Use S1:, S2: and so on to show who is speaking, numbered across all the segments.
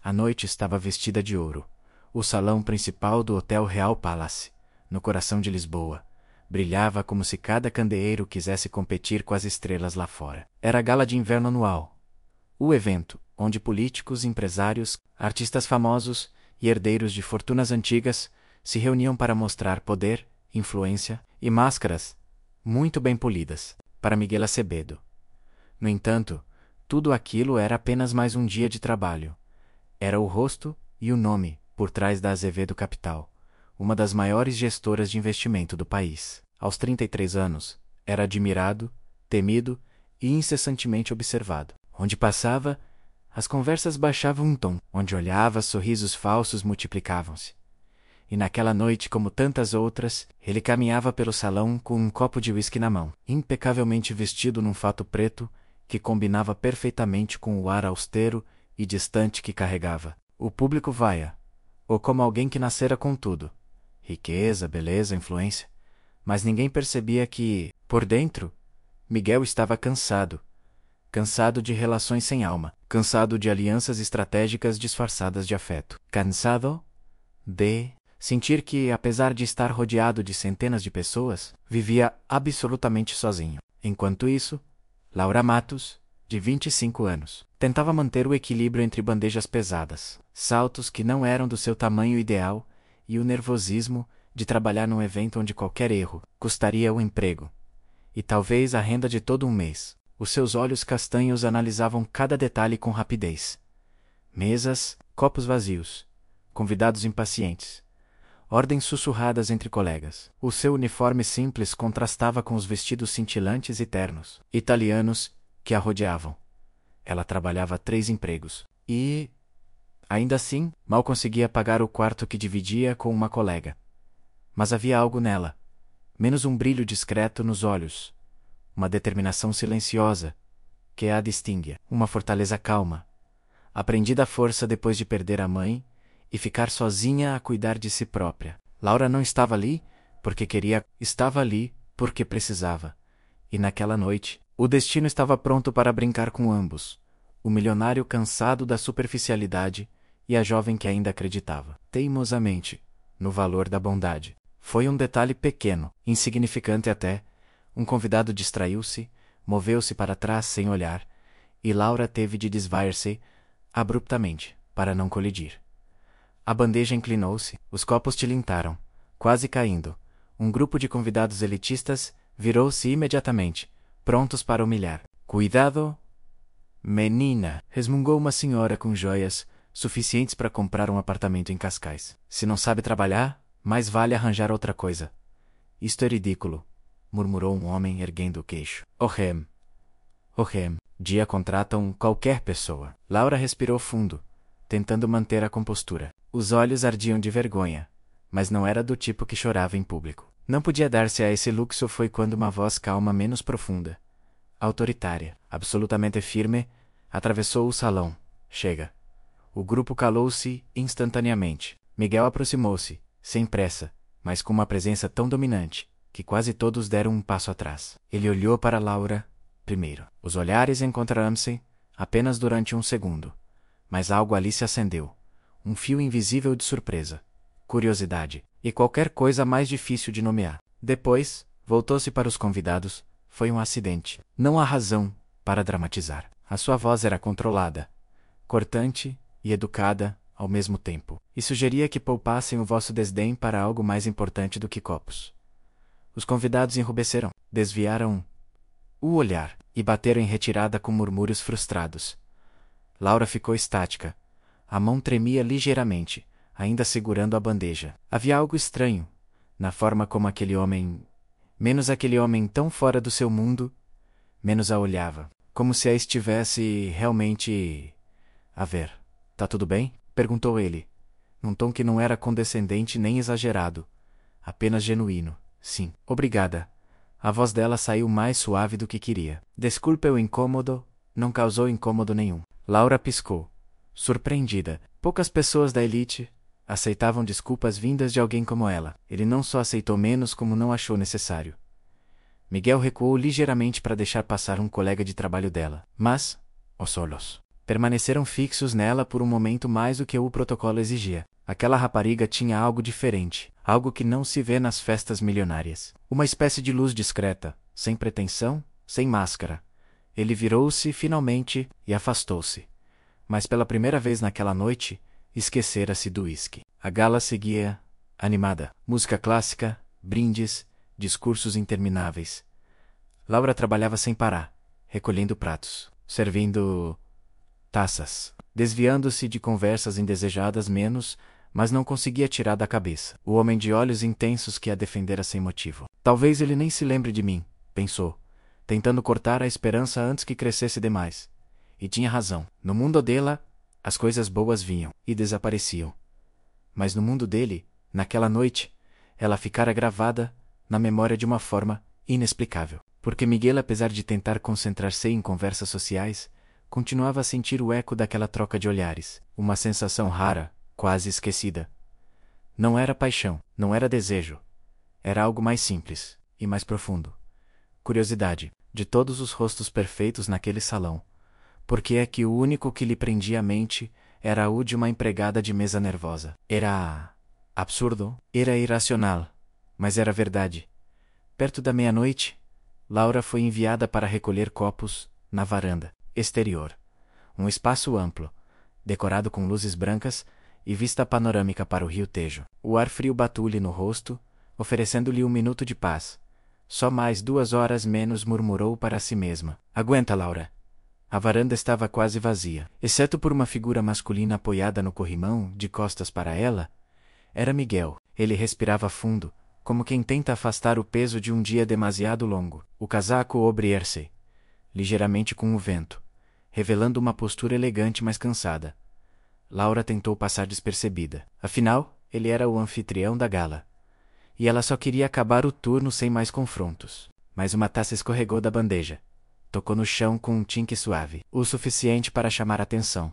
S1: A noite estava vestida de ouro. O salão principal do Hotel Real Palace, no coração de Lisboa, brilhava como se cada candeeiro quisesse competir com as estrelas lá fora. Era a gala de inverno anual. O evento, onde políticos, empresários, artistas famosos e herdeiros de fortunas antigas se reuniam para mostrar poder, influência e máscaras, muito bem polidas, para Miguel Acevedo. No entanto, tudo aquilo era apenas mais um dia de trabalho. Era o rosto e o nome por trás da Azevedo Capital, uma das maiores gestoras de investimento do país. Aos 33 anos, era admirado, temido e incessantemente observado. Onde passava, as conversas baixavam um tom. Onde olhava, sorrisos falsos multiplicavam-se. E naquela noite, como tantas outras, ele caminhava pelo salão com um copo de uísque na mão, impecavelmente vestido num fato preto que combinava perfeitamente com o ar austero e distante que carregava. O público vaia, ou como alguém que nascera com tudo: riqueza, beleza, influência. Mas ninguém percebia que, por dentro, Miguel estava cansado. Cansado de relações sem alma. Cansado de alianças estratégicas disfarçadas de afeto. Cansado de sentir que, apesar de estar rodeado de centenas de pessoas, vivia absolutamente sozinho. Enquanto isso, Laura Matos, de 25 anos, tentava manter o equilíbrio entre bandejas pesadas, saltos que não eram do seu tamanho ideal e o nervosismo de trabalhar num evento onde qualquer erro custaria o emprego e talvez a renda de todo um mês. Os seus olhos castanhos analisavam cada detalhe com rapidez. Mesas, copos vazios, convidados impacientes, ordens sussurradas entre colegas. O seu uniforme simples contrastava com os vestidos cintilantes e ternos italianos que a rodeavam. Ela trabalhava 3 empregos e, ainda assim, mal conseguia pagar o quarto que dividia com uma colega. Mas havia algo nela, menos um brilho discreto nos olhos, uma determinação silenciosa que a distinguia, uma fortaleza calma, aprendida à força depois de perder a mãe e ficar sozinha a cuidar de si própria. Laura não estava ali porque queria, estava ali porque precisava. E naquela noite, o destino estava pronto para brincar com ambos, o milionário cansado da superficialidade e a jovem que ainda acreditava, teimosamente, no valor da bondade. Foi um detalhe pequeno, insignificante até. Um convidado distraiu-se, moveu-se para trás sem olhar, e Laura teve de desviar-se abruptamente, para não colidir. A bandeja inclinou-se, os copos tilintaram, quase caindo. Um grupo de convidados elitistas virou-se imediatamente, prontos para humilhar. Cuidado, menina, resmungou uma senhora com joias suficientes para comprar um apartamento em Cascais. Se não sabe trabalhar, mais vale arranjar outra coisa. Isto é ridículo, murmurou um homem erguendo o queixo. Ohem, dia contratam qualquer pessoa. Laura respirou fundo, tentando manter a compostura. Os olhos ardiam de vergonha, mas não era do tipo que chorava em público. Não podia dar-se a esse luxo foi quando uma voz calma menos profunda, autoritária, absolutamente firme, atravessou o salão. Chega. O grupo calou-se instantaneamente. Miguel aproximou-se, sem pressa, mas com uma presença tão dominante que quase todos deram um passo atrás. Ele olhou para Laura primeiro. Os olhares encontraram-se apenas durante um segundo, mas algo ali se acendeu. Um fio invisível de surpresa, curiosidade e qualquer coisa mais difícil de nomear. Depois, voltou-se para os convidados. Foi um acidente. Não há razão para dramatizar. A sua voz era controlada, cortante e educada ao mesmo tempo, e sugeria que poupassem o vosso desdém para algo mais importante do que copos. Os convidados enrubesceram, desviaram o olhar e bateram em retirada com murmúrios frustrados. Laura ficou estática. A mão tremia ligeiramente, ainda segurando a bandeja. Havia algo estranho na forma como aquele homem, menos aquele homem tão fora do seu mundo, menos a olhava, como se a estivesse realmente a ver. Tá tudo bem? Perguntou ele, num tom que não era condescendente nem exagerado, apenas genuíno. Sim, obrigada. A voz dela saiu mais suave do que queria. Desculpe o incômodo, não causou incômodo nenhum. Laura piscou, surpreendida. Poucas pessoas da elite aceitavam desculpas vindas de alguém como ela. Ele não só aceitou menos como não achou necessário. Miguel recuou ligeiramente para deixar passar um colega de trabalho dela. Mas, os solos. permaneceram fixos nela por um momento mais do que o protocolo exigia. Aquela rapariga tinha algo diferente, algo que não se vê nas festas milionárias. Uma espécie de luz discreta, sem pretensão, sem máscara. Ele virou-se, finalmente, e afastou-se. Mas pela primeira vez naquela noite, esquecera-se do uísque. A gala seguia, animada. Música clássica, brindes, discursos intermináveis. Laura trabalhava sem parar, recolhendo pratos, servindo taças, desviando-se de conversas indesejadas menos, mas não conseguia tirar da cabeça o homem de olhos intensos que a defendera sem motivo. Talvez ele nem se lembre de mim, pensou, tentando cortar a esperança antes que crescesse demais. E tinha razão. No mundo dela, as coisas boas vinham e desapareciam. Mas no mundo dele, naquela noite, ela ficara gravada na memória de uma forma inexplicável. Porque Miguel, apesar de tentar concentrar-se em conversas sociais, continuava a sentir o eco daquela troca de olhares, uma sensação rara, quase esquecida. Não era paixão, não era desejo. Era algo mais simples e mais profundo. Curiosidade. De todos os rostos perfeitos naquele salão, por que é que o único que lhe prendia a mente era o de uma empregada de mesa nervosa? Era absurdo, era irracional, mas era verdade. Perto da meia-noite, Laura foi enviada para recolher copos na varanda exterior. Um espaço amplo, decorado com luzes brancas e vista panorâmica para o rio Tejo. O ar frio bateu-lhe no rosto, oferecendo-lhe um minuto de paz. Só mais 2 horas menos, murmurou para si mesma. Aguenta, Laura. A varanda estava quase vazia, exceto por uma figura masculina apoiada no corrimão, de costas para ela. Era Miguel. Ele respirava fundo, como quem tenta afastar o peso de um dia demasiado longo. O casaco obrier-se ligeiramente com o vento, revelando uma postura elegante, mas cansada. Laura tentou passar despercebida. Afinal, ele era o anfitrião da gala. E ela só queria acabar o turno sem mais confrontos. Mas uma taça escorregou da bandeja. Tocou no chão com um tinque suave, o suficiente para chamar a atenção.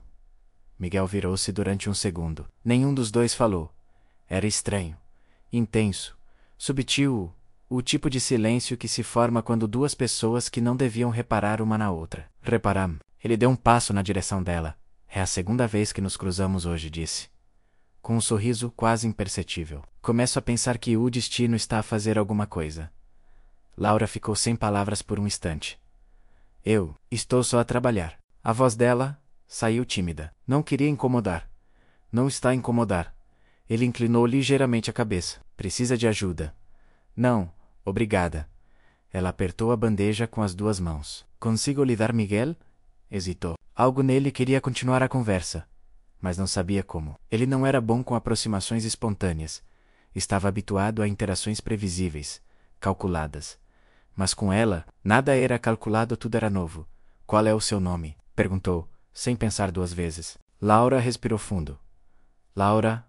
S1: Miguel virou-se durante um segundo. Nenhum dos dois falou. Era estranho, intenso, subtil, o tipo de silêncio que se forma quando duas pessoas que não deviam reparar uma na outra. Reparam. Ele deu um passo na direção dela. É a segunda vez que nos cruzamos hoje, disse, com um sorriso quase imperceptível. Começo a pensar que o destino está a fazer alguma coisa. Laura ficou sem palavras por um instante. Eu estou só a trabalhar. A voz dela saiu tímida. Não queria incomodar. Não está a incomodar. Ele inclinou ligeiramente a cabeça. Precisa de ajuda. Não, obrigada. Ela apertou a bandeja com as 2 mãos. Consigo lhe dar, Miguel? Hesitou. Algo nele queria continuar a conversa, mas não sabia como. Ele não era bom com aproximações espontâneas. Estava habituado a interações previsíveis, calculadas. Mas com ela, nada era calculado, tudo era novo. Qual é o seu nome? Perguntou, sem pensar 2 vezes. Laura respirou fundo. Laura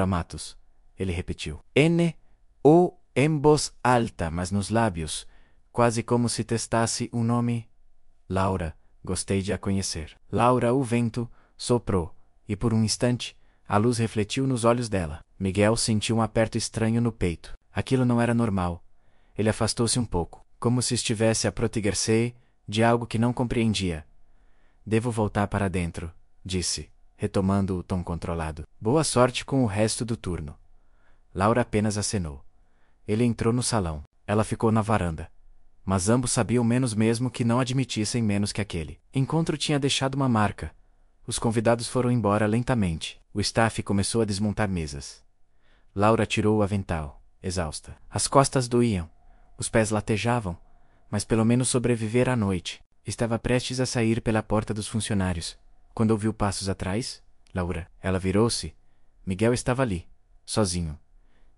S1: Matos. Ele repetiu. N-O em voz alta, mas nos lábios, quase como se testasse um nome. Laura, gostei de a conhecer. Laura, o vento soprou, e por um instante, a luz refletiu nos olhos dela. Miguel sentiu um aperto estranho no peito. Aquilo não era normal. Ele afastou-se um pouco, como se estivesse a proteger-se de algo que não compreendia. Devo voltar para dentro, disse, retomando o tom controlado. Boa sorte com o resto do turno. Laura apenas acenou. Ele entrou no salão. Ela ficou na varanda. Mas ambos sabiam menos mesmo que não admitissem menos que aquele encontro tinha deixado uma marca. Os convidados foram embora lentamente. O staff começou a desmontar mesas. Laura tirou o avental, exausta. As costas doíam. Os pés latejavam, mas pelo menos sobrevivera à noite. Estava prestes a sair pela porta dos funcionários, quando ouviu passos atrás. Laura. Ela virou-se. Miguel estava ali, sozinho.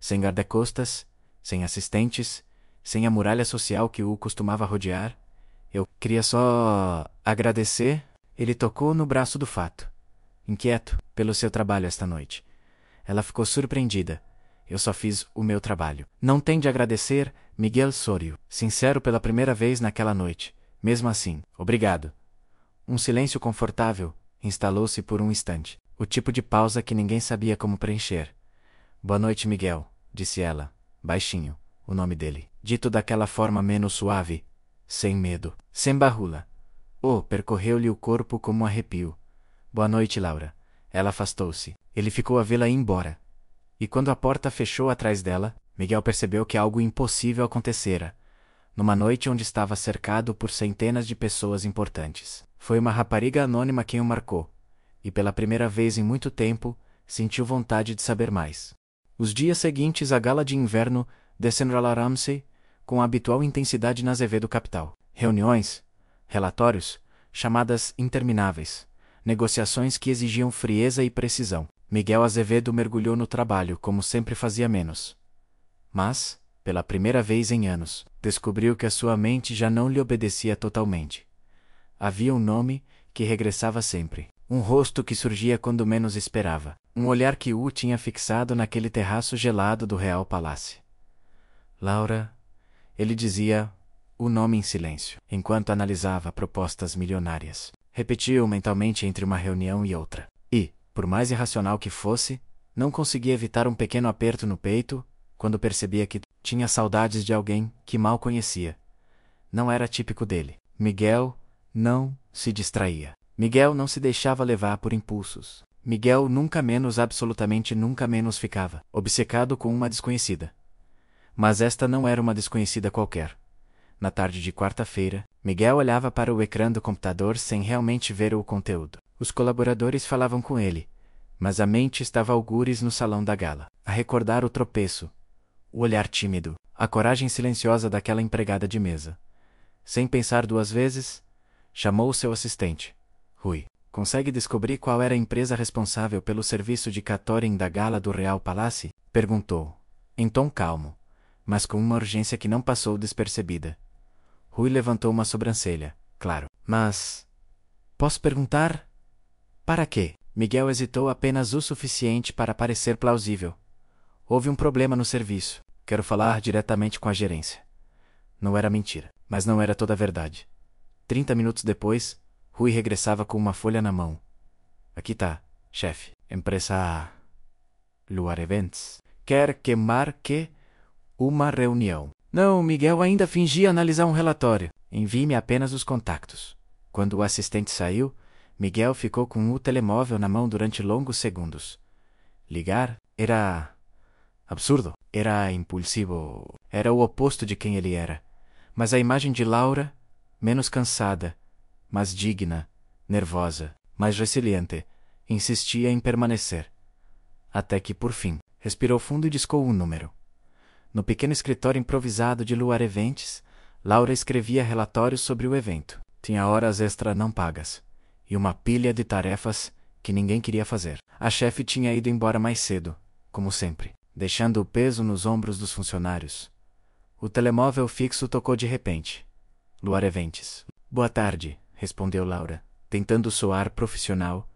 S1: Sem guarda-costas, sem assistentes, sem a muralha social que o costumava rodear. Eu queria só agradecer. Ele tocou no braço do fato. Inquieto pelo seu trabalho esta noite. Ela ficou surpreendida. Eu só fiz o meu trabalho. Não tem de agradecer, Miguel sorriu, sincero pela primeira vez naquela noite. Mesmo assim, obrigado. Um silêncio confortável instalou-se por um instante. O tipo de pausa que ninguém sabia como preencher. Boa noite, Miguel, disse ela, baixinho, o nome dele, dito daquela forma menos suave, sem medo, sem barrula. Percorreu-lhe o corpo como um arrepio. Boa noite, Laura. Ela afastou-se. Ele ficou a vê-la ir embora. E quando a porta fechou atrás dela, Miguel percebeu que algo impossível acontecera, numa noite onde estava cercado por centenas de pessoas importantes. Foi uma rapariga anônima quem o marcou, e pela primeira vez em muito tempo, sentiu vontade de saber mais. Os dias seguintes à gala de inverno desenrolaram-se com a habitual intensidade na Azevedo Capital. Reuniões, relatórios, chamadas intermináveis, negociações que exigiam frieza e precisão. Miguel Azevedo mergulhou no trabalho como sempre fazia menos. Mas, pela primeira vez em anos, descobriu que a sua mente já não lhe obedecia totalmente. Havia um nome que regressava sempre, um rosto que surgia quando menos esperava, um olhar que o tinha fixado naquele terraço gelado do Real Palácio. Laura, ele dizia o nome em silêncio, enquanto analisava propostas milionárias. Repetiu mentalmente entre uma reunião e outra. E, por mais irracional que fosse, não conseguia evitar um pequeno aperto no peito quando percebia que tinha saudades de alguém que mal conhecia. Não era típico dele. Miguel não se distraía. Miguel não se deixava levar por impulsos. Miguel nunca menos, absolutamente nunca menos ficava obcecado com uma desconhecida. Mas esta não era uma desconhecida qualquer. Na tarde de quarta-feira, Miguel olhava para o ecrã do computador sem realmente ver o conteúdo. Os colaboradores falavam com ele, mas a mente estava algures no salão da gala, a recordar o tropeço, o olhar tímido, a coragem silenciosa daquela empregada de mesa. Sem pensar duas vezes, chamou seu assistente. Rui, consegue descobrir qual era a empresa responsável pelo serviço de catering da gala do Real Palácio? Perguntou, em tom calmo, mas com uma urgência que não passou despercebida. Rui levantou uma sobrancelha. Claro. Mas... posso perguntar? Para quê? Miguel hesitou apenas o suficiente para parecer plausível. Houve um problema no serviço. Quero falar diretamente com a gerência. Não era mentira, mas não era toda a verdade. 30 minutos depois, Rui regressava com uma folha na mão. Aqui tá, chefe. Empresa Luar Events quer que marque uma reunião. Não, Miguel ainda fingia analisar um relatório. Envie-me apenas os contactos. Quando o assistente saiu, Miguel ficou com o telemóvel na mão durante longos segundos. Ligar era absurdo, era impulsivo, era o oposto de quem ele era. Mas a imagem de Laura, menos cansada, mas digna, nervosa, mais resiliente, insistia em permanecer. Até que, por fim, respirou fundo e discou um número. No pequeno escritório improvisado de Luar Events, Laura escrevia relatórios sobre o evento. Tinha horas extra não pagas e uma pilha de tarefas que ninguém queria fazer. A chefe tinha ido embora mais cedo, como sempre, deixando o peso nos ombros dos funcionários. O telemóvel fixo tocou de repente. Luar Events. Boa tarde, respondeu Laura, tentando soar profissional,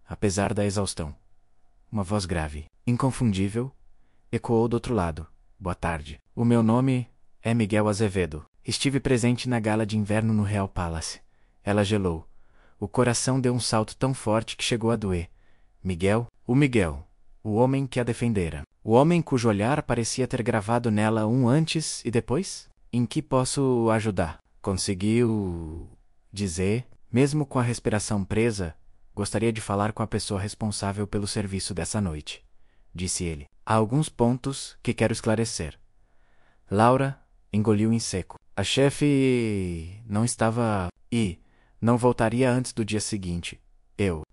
S1: apesar da exaustão. Uma voz grave, inconfundível, ecoou do outro lado. Boa tarde. O meu nome é Miguel Azevedo. Estive presente na gala de inverno no Real Palace. Ela gelou. O coração deu um salto tão forte que chegou a doer. Miguel, o homem que a defendera. O homem cujo olhar parecia ter gravado nela um antes e depois? Em que posso ajudar? Conseguiu dizer, mesmo com a respiração presa, gostaria de falar com a pessoa responsável pelo serviço dessa noite, disse ele. Há alguns pontos que quero esclarecer. Laura engoliu em seco. A chefe não estava e não voltaria antes do dia seguinte.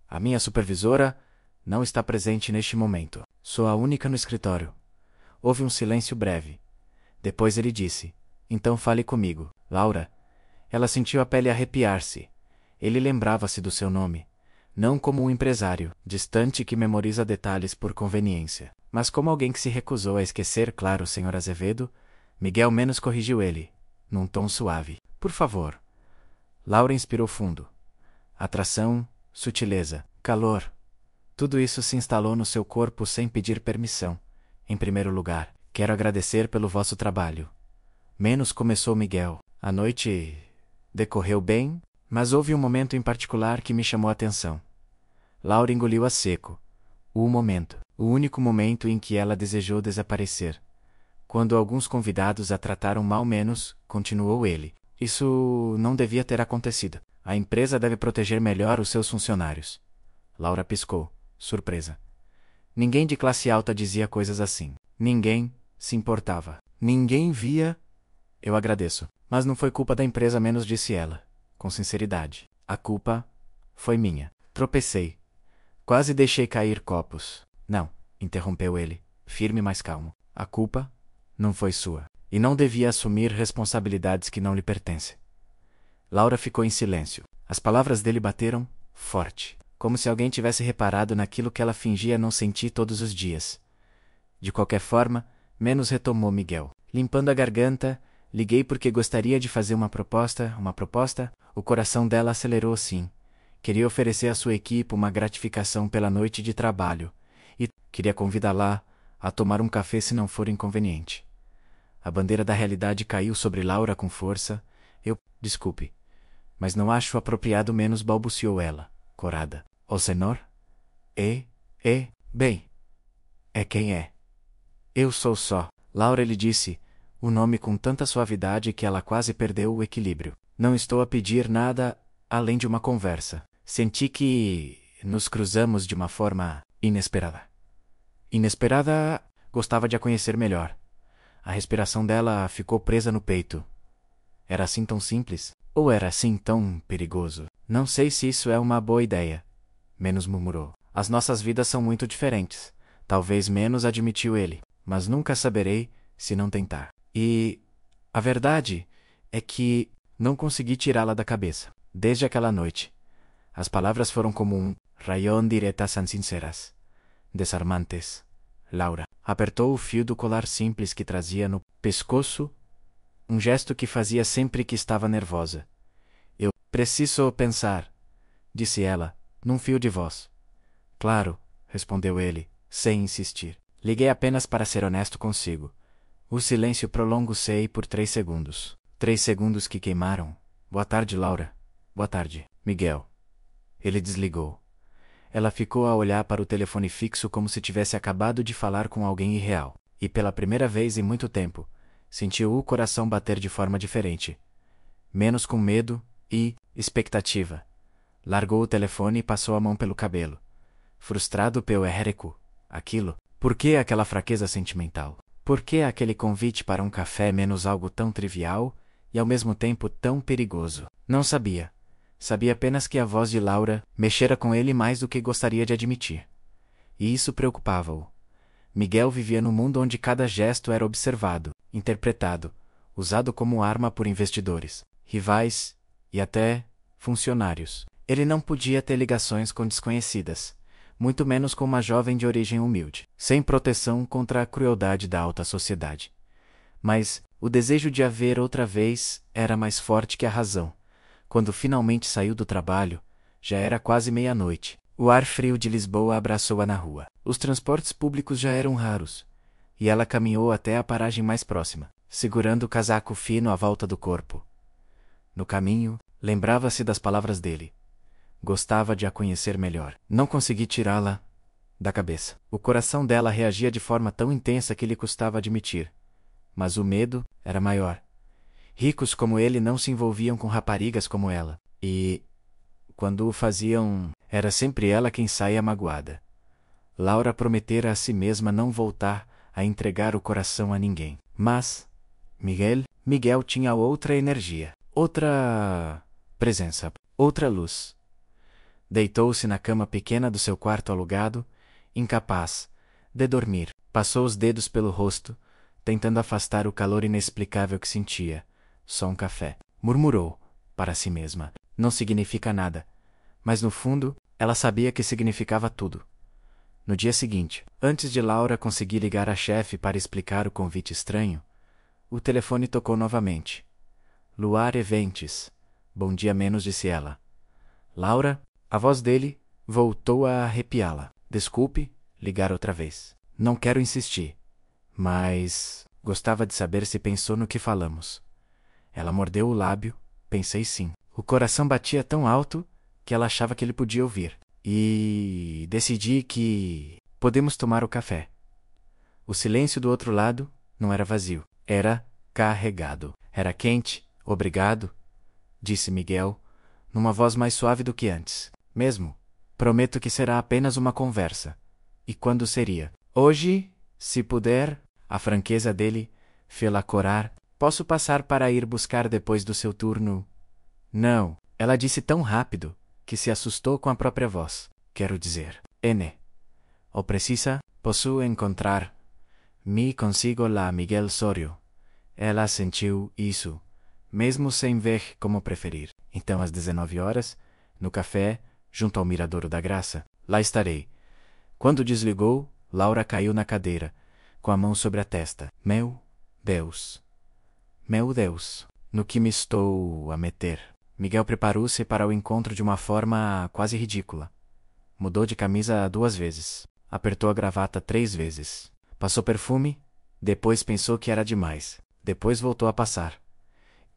S1: A minha supervisora, não está presente neste momento. Sou a única no escritório. Houve um silêncio breve. Depois ele disse, então fale comigo. Laura. Ela sentiu a pele arrepiar-se. Ele lembrava-se do seu nome. Não como um empresário, distante que memoriza detalhes por conveniência, mas como alguém que se recusou a esquecer, claro, Sr. Azevedo. Miguel menos corrigiu ele, num tom suave. Por favor. Laura inspirou fundo. Atração, sutileza, calor. Tudo isso se instalou no seu corpo sem pedir permissão. Em primeiro lugar, quero agradecer pelo vosso trabalho. Menos começou Miguel. A noite decorreu bem, mas houve um momento em particular que me chamou a atenção. Laura engoliu a seco. O único momento em que ela desejou desaparecer. Quando alguns convidados a trataram mal menos, continuou ele. Isso não devia ter acontecido. A empresa deve proteger melhor os seus funcionários. Laura piscou, surpresa. Ninguém de classe alta dizia coisas assim. Ninguém se importava. Ninguém via. Eu agradeço. Mas não foi culpa da empresa, menos, disse ela, com sinceridade. A culpa foi minha. Tropecei. Quase deixei cair copos. Não, interrompeu ele, firme mas calmo. A culpa não foi sua. E não devia assumir responsabilidades que não lhe pertencem. Laura ficou em silêncio. As palavras dele bateram forte, como se alguém tivesse reparado naquilo que ela fingia não sentir todos os dias. De qualquer forma, menos, retomou Miguel. Limpando a garganta, liguei porque gostaria de fazer uma proposta. Uma proposta? O coração dela acelerou, sim. Queria oferecer à sua equipe uma gratificação pela noite de trabalho. E queria convidá-la a tomar um café se não for inconveniente. A bandeira da realidade caiu sobre Laura com força. Desculpe, mas não acho apropriado, menos, balbuciou ela, corada. O senhor? Bem. É quem é? Eu sou só. Laura lhe disse o nome com tanta suavidade que ela quase perdeu o equilíbrio. Não estou a pedir nada além de uma conversa. Senti que nos cruzamos de uma forma inesperada. Inesperada, gostava de a conhecer melhor. A respiração dela ficou presa no peito. Era assim tão simples? Ou era assim tão perigoso? Não sei se isso é uma boa ideia. Menos murmurou. As nossas vidas são muito diferentes. Talvez, menos, admitiu ele. Mas nunca saberei se não tentar. E a verdade é que não consegui tirá-la da cabeça. Desde aquela noite. As palavras foram como um rayón diretas tan sinceras. Desarmantes. Laura apertou o fio do colar simples que trazia no pescoço, um gesto que fazia sempre que estava nervosa. Eu preciso pensar, disse ela, num fio de voz. Claro, respondeu ele, sem insistir. Liguei apenas para ser honesto consigo. O silêncio prolongou-se por 3 segundos. 3 segundos que queimaram. Boa tarde, Laura. Boa tarde, Miguel. Ele desligou. Ela ficou a olhar para o telefone fixo como se tivesse acabado de falar com alguém irreal. E pela primeira vez em muito tempo, sentiu o coração bater de forma diferente. Menos com medo e expectativa. Largou o telefone e passou a mão pelo cabelo. Frustrado pelo erreco. Aquilo. Por que aquela fraqueza sentimental? Por que aquele convite para um café, menos, algo tão trivial e ao mesmo tempo tão perigoso? Não sabia. Sabia apenas que a voz de Laura mexera com ele mais do que gostaria de admitir. E isso preocupava-o. Miguel vivia num mundo onde cada gesto era observado, interpretado, usado como arma por investidores, rivais e até funcionários. Ele não podia ter ligações com desconhecidas, muito menos com uma jovem de origem humilde, sem proteção contra a crueldade da alta sociedade. Mas o desejo de a ver outra vez era mais forte que a razão. Quando finalmente saiu do trabalho, já era quase meia-noite. O ar frio de Lisboa abraçou-a na rua. Os transportes públicos já eram raros, e ela caminhou até a paragem mais próxima, segurando o casaco fino à volta do corpo. No caminho, lembrava-se das palavras dele. Gostava de a conhecer melhor. Não consegui tirá-la da cabeça. O coração dela reagia de forma tão intensa que lhe custava admitir. Mas o medo era maior. Ricos como ele não se envolviam com raparigas como ela. E, quando o faziam, era sempre ela quem saía magoada. Laura prometera a si mesma não voltar a entregar o coração a ninguém. Mas Miguel tinha outra energia, outra presença, outra luz. Deitou-se na cama pequena do seu quarto alugado, incapaz de dormir. Passou os dedos pelo rosto, tentando afastar o calor inexplicável que sentia. Só um café. Murmurou, para si mesma. Não significa nada. Mas no fundo, ela sabia que significava tudo. No dia seguinte, antes de Laura conseguir ligar à chefe para explicar o convite estranho, o telefone tocou novamente. Luar Eventes. Bom dia, menos, disse ela. Laura? A voz dele voltou a arrepiá-la. Desculpe, ligar outra vez. Não quero insistir. Mas gostava de saber se pensou no que falamos. Ela mordeu o lábio. Pensei sim. O coração batia tão alto que ela achava que ele podia ouvir. E decidi que podemos tomar o café. O silêncio do outro lado não era vazio. Era carregado. Era quente. Obrigado, disse Miguel, numa voz mais suave do que antes. Mesmo, Prometo que será apenas uma conversa. E quando seria? Hoje, se puder. A franqueza dele fê-la corar. Posso passar para ir buscar depois do seu turno? Não, ela disse tão rápido que se assustou com a própria voz. Quero dizer, N. O precisa, posso encontrar. Me consigo lá Miguel Sorio. Ela sentiu isso, mesmo sem ver como preferir. Então às 19 horas, no café, junto ao Miradouro da Graça, lá estarei. Quando desligou, Laura caiu na cadeira, com a mão sobre a testa. Meu Deus! Meu Deus! No que me estou a meter? Miguel preparou-se para o encontro de uma forma quase ridícula. Mudou de camisa 2 vezes. Apertou a gravata 3 vezes. Passou perfume, depois pensou que era demais. Depois voltou a passar.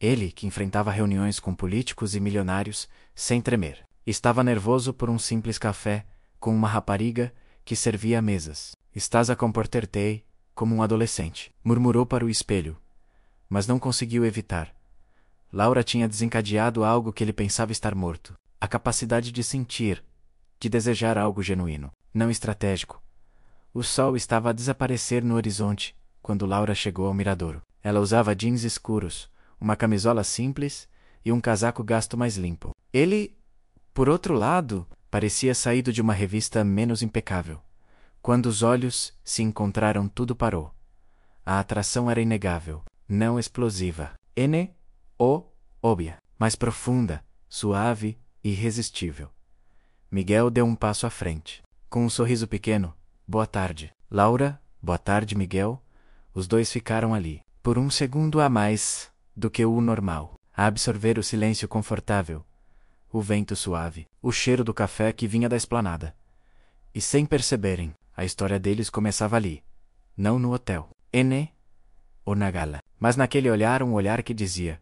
S1: Ele, que enfrentava reuniões com políticos e milionários, sem tremer. Estava nervoso por um simples café, com uma rapariga que servia mesas. Estás a comportar-te como um adolescente, murmurou para o espelho, mas não conseguiu evitar. Laura tinha desencadeado algo que ele pensava estar morto. A capacidade de sentir, de desejar algo genuíno, não estratégico. O sol estava a desaparecer no horizonte quando Laura chegou ao miradouro. Ela usava jeans escuros, uma camisola simples e um casaco gasto mais limpo. Ele, por outro lado, parecia saído de uma revista menos impecável. Quando os olhos se encontraram, tudo parou. A atração era inegável, não explosiva. Óbvia, mas profunda, suave e irresistível. Miguel deu um passo à frente. Com um sorriso pequeno, boa tarde. Laura, boa tarde, Miguel. Os dois ficaram ali, por um segundo a mais do que o normal, a absorver o silêncio confortável, o vento suave, o cheiro do café que vinha da esplanada. E sem perceberem, a história deles começava ali, não no hotel, ou na gala, mas naquele olhar, um olhar que dizia: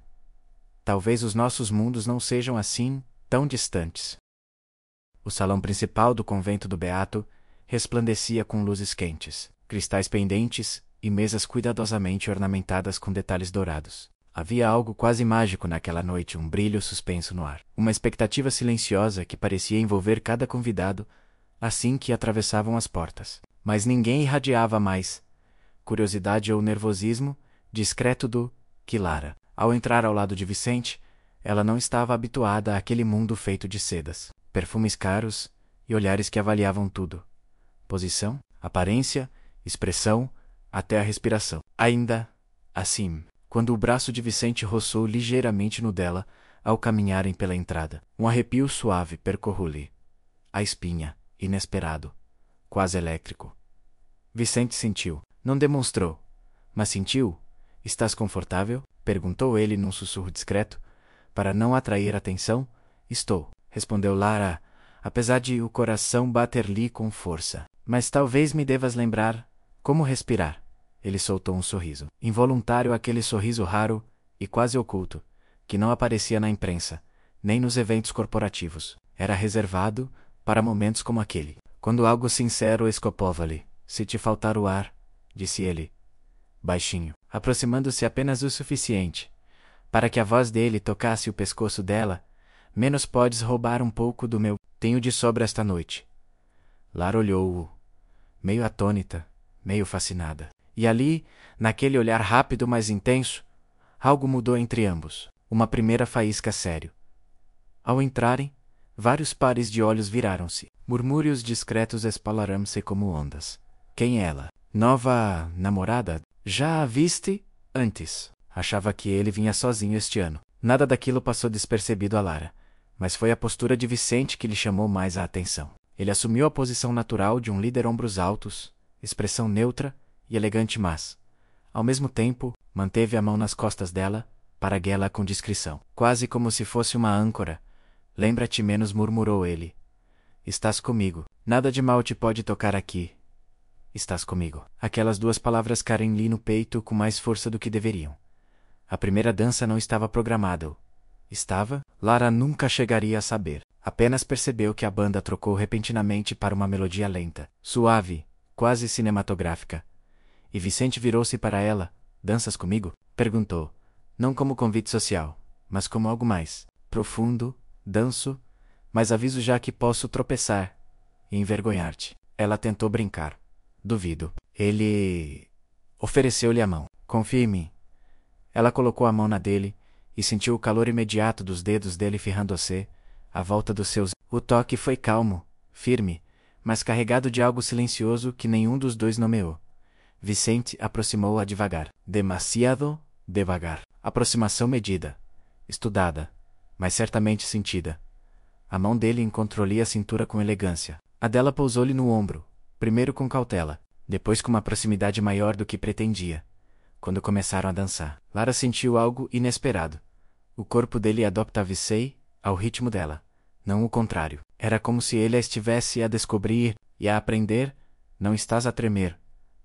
S1: talvez os nossos mundos não sejam assim, tão distantes. O salão principal do convento do Beato resplandecia com luzes quentes, cristais pendentes e mesas cuidadosamente ornamentadas com detalhes dourados. Havia algo quase mágico naquela noite, um brilho suspenso no ar, uma expectativa silenciosa que parecia envolver cada convidado assim que atravessavam as portas. Mas ninguém irradiava mais curiosidade ou nervosismo discreto do que Lara. Ao entrar ao lado de Vicente, ela não estava habituada àquele mundo feito de sedas, perfumes caros e olhares que avaliavam tudo. Posição, aparência, expressão, até a respiração. Ainda assim, quando o braço de Vicente roçou ligeiramente no dela ao caminharem pela entrada, um arrepio suave percorreu-lhe a espinha, inesperado, quase elétrico. Vicente sentiu, não demonstrou, mas sentiu. Estás confortável? Perguntou ele num sussurro discreto, para não atrair atenção. Estou, respondeu Lara, apesar de o coração bater-lhe com força. Mas talvez me devas lembrar como respirar. Ele soltou um sorriso, involuntário, aquele sorriso raro e quase oculto, que não aparecia na imprensa, nem nos eventos corporativos. Era reservado para momentos como aquele, quando algo sincero escapava-lhe. Se te faltar o ar, disse ele, baixinho, aproximando-se apenas o suficiente para que a voz dele tocasse o pescoço dela, menos podes roubar um pouco do meu. Tenho de sobra esta noite. Lara olhou-o, meio atônita, meio fascinada. E ali, naquele olhar rápido, mas intenso, algo mudou entre ambos. Uma primeira faísca sério. Ao entrarem, vários pares de olhos viraram-se. Murmúrios discretos espalharam-se como ondas. Quem é ela? Nova namorada? Já a viste antes? Achava que ele vinha sozinho este ano. Nada daquilo passou despercebido a Lara, mas foi a postura de Vicente que lhe chamou mais a atenção. Ele assumiu a posição natural de um líder, ombros altos, expressão neutra e elegante, mas, ao mesmo tempo, manteve a mão nas costas dela, para guiá-la com discrição, quase como se fosse uma âncora. Lembra-te menos, murmurou ele. Estás comigo. Nada de mal te pode tocar aqui. Estás comigo. Aquelas duas palavras caem-lhe no peito com mais força do que deveriam. A primeira dança não estava programada. Estava? Lara nunca chegaria a saber. Apenas percebeu que a banda trocou repentinamente para uma melodia lenta, suave, quase cinematográfica. E Vicente virou-se para ela. Danças comigo? Perguntou. Não como convite social, mas como algo mais profundo. Danço, Mas aviso já que posso tropeçar e envergonhar-te. Ela tentou brincar. Duvido. Ele ofereceu-lhe a mão. Confia em mim. Ela colocou a mão na dele e sentiu o calor imediato dos dedos dele firrando-se à volta dos seus. O toque foi calmo, firme, mas carregado de algo silencioso que nenhum dos dois nomeou. Vicente aproximou-a devagar. Demasiado devagar. Aproximação medida, estudada, mas certamente sentida. A mão dele encontrou-lhe a cintura com elegância. A dela pousou-lhe no ombro, primeiro com cautela, depois com uma proximidade maior do que pretendia. Quando começaram a dançar, Lara sentiu algo inesperado. O corpo dele adaptava-se ao ritmo dela, não o contrário. Era como se ele a estivesse a descobrir e a aprender. Não estás a tremer,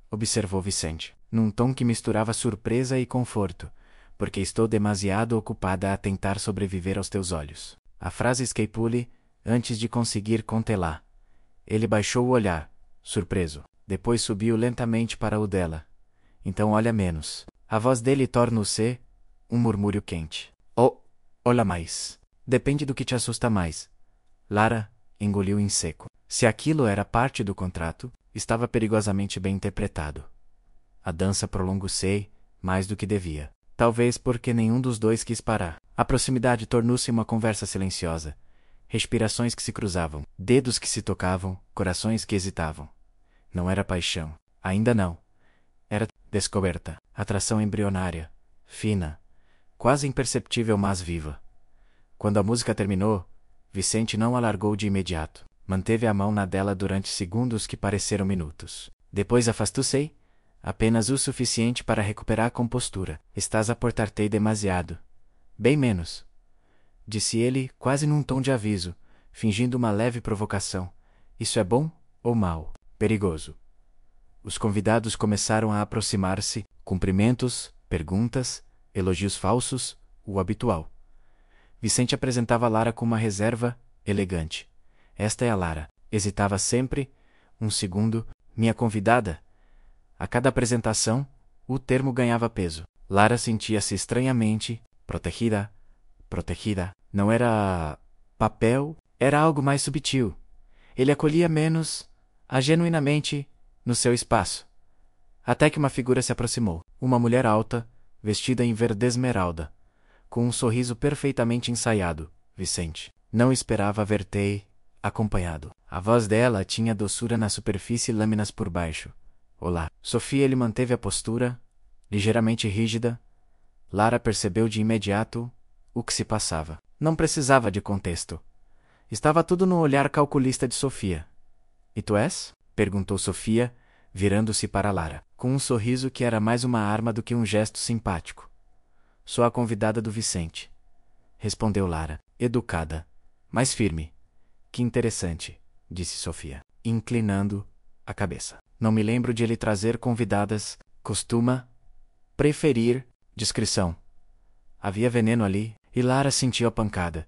S1: observou Vicente, num tom que misturava surpresa e conforto, porque estou demasiado ocupada a tentar sobreviver aos teus olhos. A frase escapou-lhe antes de conseguir contê-la. Ele baixou o olhar, surpreso. Depois subiu lentamente para o dela. Então olha menos. A voz dele tornou-se um murmúrio quente. Oh, olha mais. Depende do que te assusta mais. Lara engoliu em seco. Se aquilo era parte do contrato, estava perigosamente bem interpretado. A dança prolongou-se mais do que devia. Talvez porque nenhum dos dois quis parar. A proximidade tornou-se uma conversa silenciosa. Respirações que se cruzavam, dedos que se tocavam, corações que hesitavam. Não era paixão. Ainda não. Era descoberta, atração embrionária, fina, quase imperceptível, mas viva. Quando a música terminou, Vicente não a largou de imediato. Manteve a mão na dela durante segundos que pareceram minutos. Depois afastou-se, apenas o suficiente para recuperar a compostura. Estás a portar-te demasiado. Bem menos, disse ele, quase num tom de aviso, fingindo uma leve provocação. Isso é bom ou mau? Perigoso. Os convidados começaram a aproximar-se, cumprimentos, perguntas, elogios falsos, o habitual. Vicente apresentava Lara com uma reserva elegante. Esta é a Lara. Hesitava sempre, um segundo, minha convidada. A cada apresentação, o termo ganhava peso. Lara sentia-se estranhamente protegida. Não era papel, era algo mais subtil. Ele acolhia menos, genuinamente, no seu espaço. Até que uma figura se aproximou. Uma mulher alta, vestida em verde esmeralda, com um sorriso perfeitamente ensaiado. Vicente não esperava ver-te acompanhado. A voz dela tinha doçura na superfície e lâminas por baixo. Olá. Sofia. Ele manteve a postura, ligeiramente rígida. Lara percebeu de imediato o que se passava. Não precisava de contexto. Estava tudo no olhar calculista de Sofia. E tu és? Perguntou Sofia, virando-se para Lara, com um sorriso que era mais uma arma do que um gesto simpático. Sou a convidada do Vicente. Respondeu Lara, educada, mas firme. Que interessante, disse Sofia, inclinando a cabeça. Não me lembro de ele trazer convidadas. Costuma preferir discrição. Havia veneno ali, e Lara sentiu a pancada.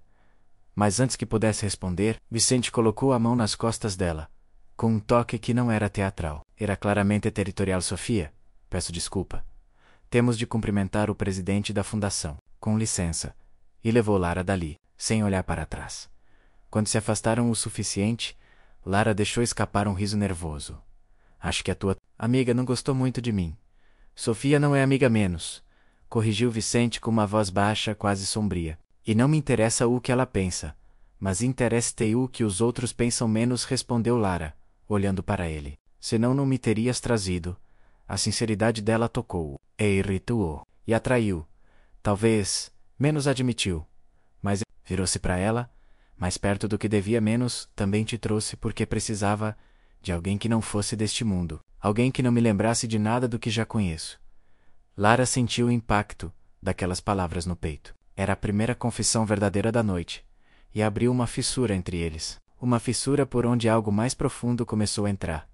S1: Mas antes que pudesse responder, Vicente colocou a mão nas costas dela, com um toque que não era teatral. Era claramente territorial. Sofia, peço desculpa. Temos de cumprimentar o presidente da fundação. Com licença. E levou Lara dali, sem olhar para trás. Quando se afastaram o suficiente, Lara deixou escapar um riso nervoso. Acho que a tua amiga não gostou muito de mim. Sofia não é amiga menos, corrigiu Vicente com uma voz baixa, quase sombria. E não me interessa o que ela pensa, mas interessa-te o que os outros pensam menos, respondeu Lara, olhando para ele. Senão não me terias trazido. A sinceridade dela tocou-o, e irritou-o, e atraiu. Talvez, menos admitiu. Mas virou-se para ela, mais perto do que devia. Menos, também te trouxe porque precisava de alguém que não fosse deste mundo. Alguém que não me lembrasse de nada do que já conheço. Lara sentiu o impacto daquelas palavras no peito. Era a primeira confissão verdadeira da noite, e abriu uma fissura entre eles. Uma fissura por onde algo mais profundo começou a entrar.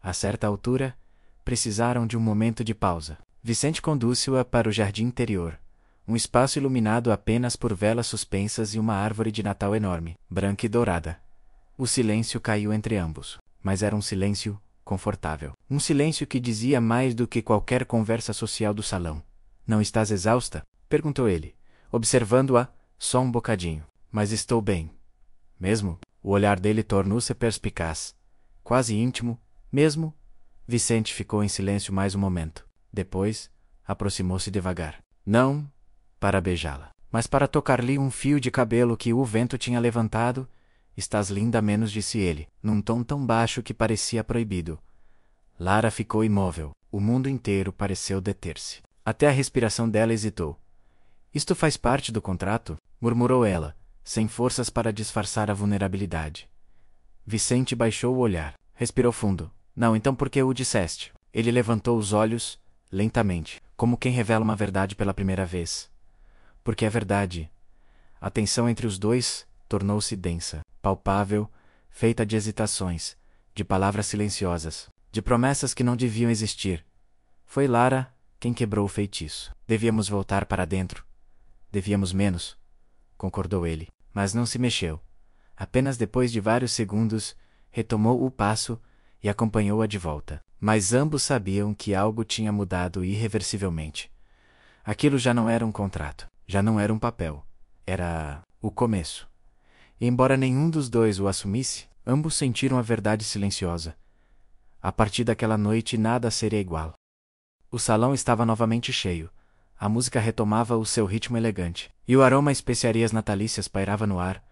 S1: A certa altura, precisaram de um momento de pausa. Vicente conduziu-a para o jardim interior, um espaço iluminado apenas por velas suspensas e uma árvore de Natal enorme, branca e dourada. O silêncio caiu entre ambos, mas era um silêncio confortável. Um silêncio que dizia mais do que qualquer conversa social do salão. Não estás exausta? Perguntou ele, observando-a, só um bocadinho. Mas estou bem. Mesmo? O olhar dele tornou-se perspicaz, quase íntimo. Mesmo? Vicente ficou em silêncio mais um momento. Depois, aproximou-se devagar. Não para beijá-la, mas para tocar-lhe um fio de cabelo que o vento tinha levantado. Estás linda a menos, disse ele, num tom tão baixo que parecia proibido. Lara ficou imóvel. O mundo inteiro pareceu deter-se. Até a respiração dela hesitou. Isto faz parte do contrato? Murmurou ela, sem forças para disfarçar a vulnerabilidade. Vicente baixou o olhar. Respirou fundo. Não, então por que o disseste? Ele levantou os olhos, lentamente, como quem revela uma verdade pela primeira vez. Porque é verdade. A tensão entre os dois tornou-se densa, palpável, feita de hesitações, de palavras silenciosas, de promessas que não deviam existir. Foi Lara quem quebrou o feitiço. Devíamos voltar para dentro. Devíamos menos, concordou ele, mas não se mexeu. Apenas depois de vários segundos, retomou o passo e acompanhou-a de volta. Mas ambos sabiam que algo tinha mudado irreversivelmente. Aquilo já não era um contrato, já não era um papel. Era o começo. E embora nenhum dos dois o assumisse, ambos sentiram a verdade silenciosa. A partir daquela noite nada seria igual. O salão estava novamente cheio. A música retomava o seu ritmo elegante, e o aroma a especiarias natalícias pairava no ar,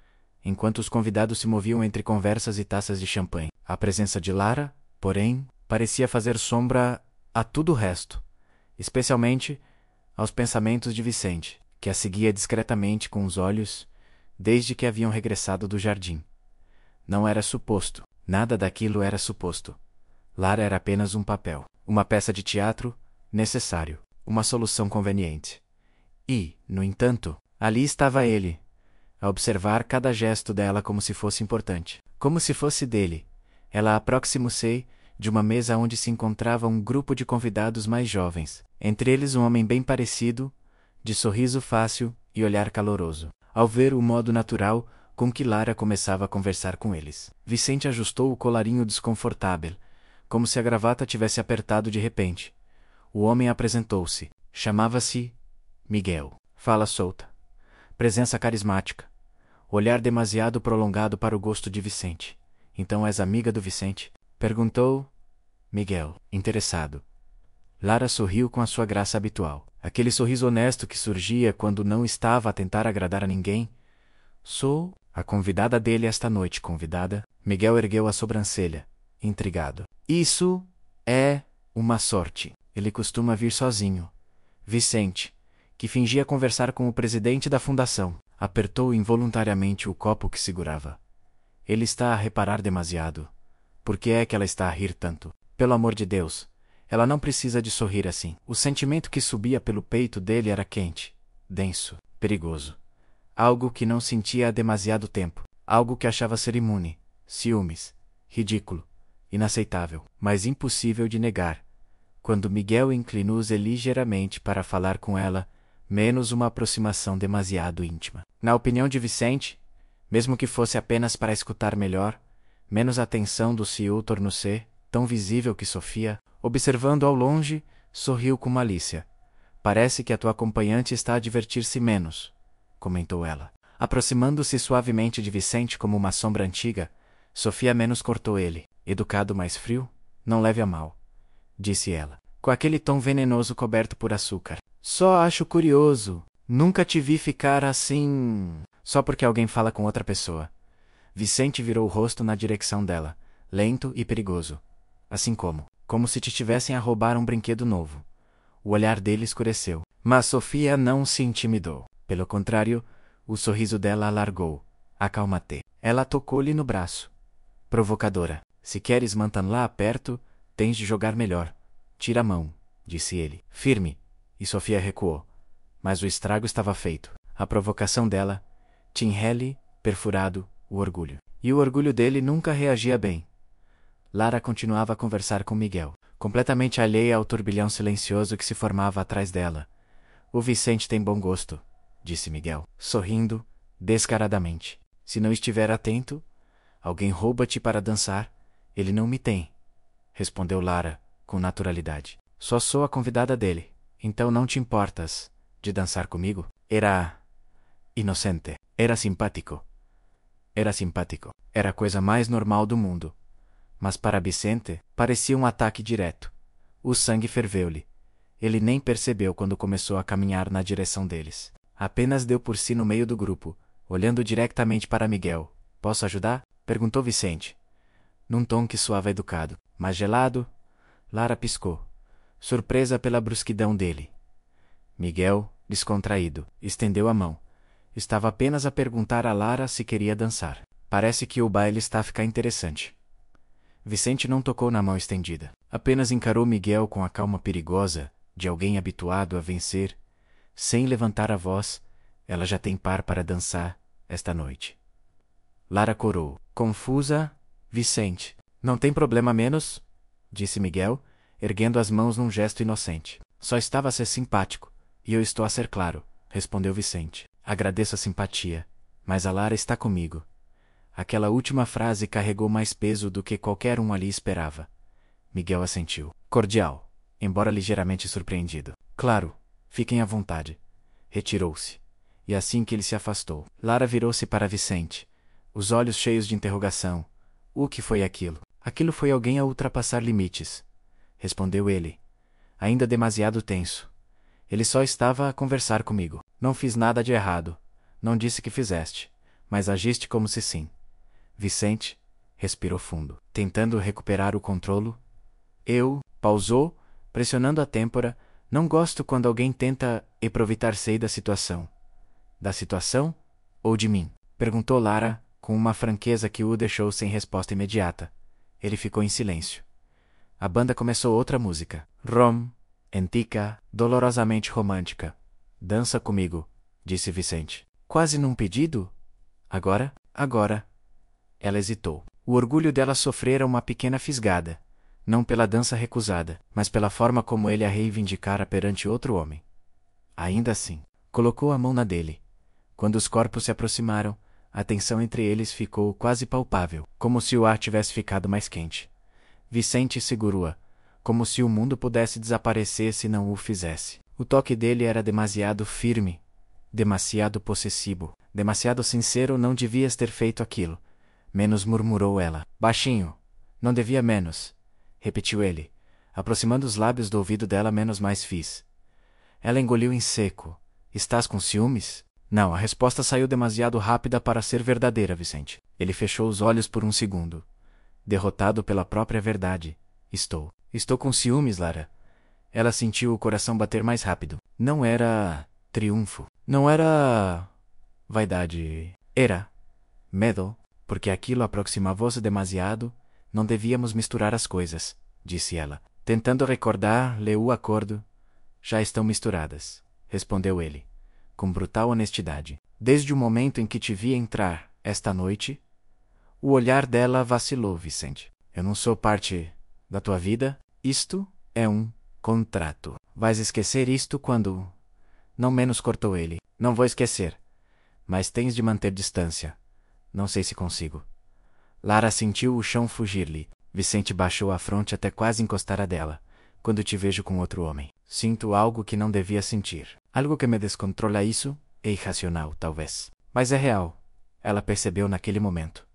S1: enquanto os convidados se moviam entre conversas e taças de champanhe. A presença de Lara, porém, parecia fazer sombra a tudo o resto, especialmente aos pensamentos de Vicente, que a seguia discretamente com os olhos, desde que haviam regressado do jardim. Não era suposto, nada daquilo era suposto. Lara era apenas um papel, uma peça de teatro, necessário, uma solução conveniente. E, no entanto, ali estava ele, a observar cada gesto dela como se fosse importante, como se fosse dele. Ela aproximou-se de uma mesa onde se encontrava um grupo de convidados mais jovens, entre eles um homem bem parecido, de sorriso fácil e olhar caloroso. Ao ver o modo natural com que Lara começava a conversar com eles, Vicente ajustou o colarinho desconfortável, como se a gravata tivesse apertado de repente. O homem apresentou-se. Chamava-se Miguel. Fala solta. Presença carismática. Olhar demasiado prolongado para o gosto de Vicente. Então és amiga do Vicente? Perguntou Miguel, interessado. Lara sorriu com a sua graça habitual. Aquele sorriso honesto que surgia quando não estava a tentar agradar a ninguém. Sou a convidada dele esta noite, convidada. Miguel ergueu a sobrancelha, intrigado. Isso é uma sorte. Ele costuma vir sozinho. Vicente, que fingia conversar com o presidente da fundação, apertou involuntariamente o copo que segurava. Ele está a reparar demasiado. Por que é que ela está a rir tanto? Pelo amor de Deus, ela não precisa de sorrir assim. O sentimento que subia pelo peito dele era quente, denso, perigoso. Algo que não sentia há demasiado tempo. Algo que achava ser imune, ciúmes, ridículo, inaceitável, mas impossível de negar. Quando Miguel inclinou-se ligeiramente para falar com ela, menos uma aproximação demasiado íntima. Na opinião de Vicente, mesmo que fosse apenas para escutar melhor, menos a atenção do CEO tornou-se tão visível que Sofia, observando ao longe, sorriu com malícia. Parece que a tua acompanhante está a divertir-se menos, comentou ela. Aproximando-se suavemente de Vicente como uma sombra antiga, Sofia menos cortou ele. Educado, mais frio? Não leve a mal, disse ela, com aquele tom venenoso coberto por açúcar. Só acho curioso. Nunca te vi ficar assim... Só porque alguém fala com outra pessoa. Vicente virou o rosto na direção dela, lento e perigoso. Assim como se te tivessem a roubar um brinquedo novo. O olhar dele escureceu. Mas Sofia não se intimidou. Pelo contrário, o sorriso dela alargou. Acalma-te. Ela tocou-lhe no braço. Provocadora. Se queres mantê-la perto, tens de jogar melhor. Tira a mão, disse ele, firme, e Sofia recuou. Mas o estrago estava feito. A provocação dela tinha-lhe perfurado o orgulho. E o orgulho dele nunca reagia bem. Lara continuava a conversar com Miguel, completamente alheia ao turbilhão silencioso que se formava atrás dela. O Vicente tem bom gosto, disse Miguel, sorrindo, descaradamente. Se não estiver atento, alguém rouba-te para dançar. Ele não me tem, respondeu Lara, com naturalidade. Só sou a convidada dele, então não te importas de dançar comigo? Era inocente, era simpático. Era simpático. Era a coisa mais normal do mundo. Mas para Vicente, parecia um ataque direto. O sangue ferveu-lhe. Ele nem percebeu quando começou a caminhar na direção deles. Apenas deu por si no meio do grupo, olhando diretamente para Miguel. Posso ajudar? Perguntou Vicente. Num tom que soava educado, mas gelado, Lara piscou, surpresa pela brusquidão dele. Miguel, descontraído, estendeu a mão. Estava apenas a perguntar a Lara se queria dançar. Parece que o baile está a ficar interessante. Vicente não tocou na mão estendida. Apenas encarou Miguel com a calma perigosa de alguém habituado a vencer. Sem levantar a voz, ela já tem par para dançar esta noite. Lara corou. Confusa, Vicente. Não tem problema menos, disse Miguel, erguendo as mãos num gesto inocente. Só estava a ser simpático, e eu estou a ser claro, respondeu Vicente. Agradeço a simpatia, mas a Lara está comigo. Aquela última frase carregou mais peso do que qualquer um ali esperava. Miguel assentiu. Cordial, embora ligeiramente surpreendido. Claro, fiquem à vontade. Retirou-se. E assim que ele se afastou, Lara virou-se para Vicente, os olhos cheios de interrogação. O que foi aquilo? Aquilo foi alguém a ultrapassar limites, respondeu ele, ainda demasiado tenso. Ele só estava a conversar comigo. Não fiz nada de errado. Não disse que fizeste, mas agiste como se sim. Vicente respirou fundo, tentando recuperar o controlo. Pausou, pressionando a têmpora. Não gosto quando alguém tenta aproveitar-se da situação. Da situação? Ou de mim? Perguntou Lara, com uma franqueza que o deixou sem resposta imediata. Ele ficou em silêncio. A banda começou outra música. Antica, dolorosamente romântica. Dança comigo, disse Vicente. Quase num pedido? Agora? Agora. Ela hesitou. O orgulho dela sofrera uma pequena fisgada. Não pela dança recusada, mas pela forma como ele a reivindicara perante outro homem. Ainda assim, colocou a mão na dele. Quando os corpos se aproximaram, a tensão entre eles ficou quase palpável, como se o ar tivesse ficado mais quente. Vicente segurou-a, como se o mundo pudesse desaparecer se não o fizesse. O toque dele era demasiado firme, demasiado possessivo, demasiado sincero. Não devias ter feito aquilo. Menos, murmurou ela. Baixinho. Não devia menos, repetiu ele, aproximando os lábios do ouvido dela. Menos mais fiz. Ela engoliu em seco. Estás com ciúmes? Não, a resposta saiu demasiado rápida para ser verdadeira, Vicente. Ele fechou os olhos por um segundo. Derrotado pela própria verdade. Estou com ciúmes, Lara. Ela sentiu o coração bater mais rápido. Não era triunfo. Não era vaidade. Era medo, porque aquilo aproximava-se demasiado. Não devíamos misturar as coisas, disse ela. Tentando recordar-lhe o acordo. Já estão misturadas, respondeu ele, com brutal honestidade. Desde o momento em que te vi entrar, esta noite, o olhar dela vacilou, Vicente. Eu não sou parte da tua vida. Isto é um contrato. Vais esquecer isto quando... Não menos, cortou ele. Não vou esquecer. Mas tens de manter distância. Não sei se consigo. Lara sentiu o chão fugir-lhe. Vicente baixou a fronte até quase encostar a dela. Quando te vejo com outro homem, sinto algo que não devia sentir. Algo que me descontrola. Isso é irracional, talvez. Mas é real. Ela percebeu naquele momento.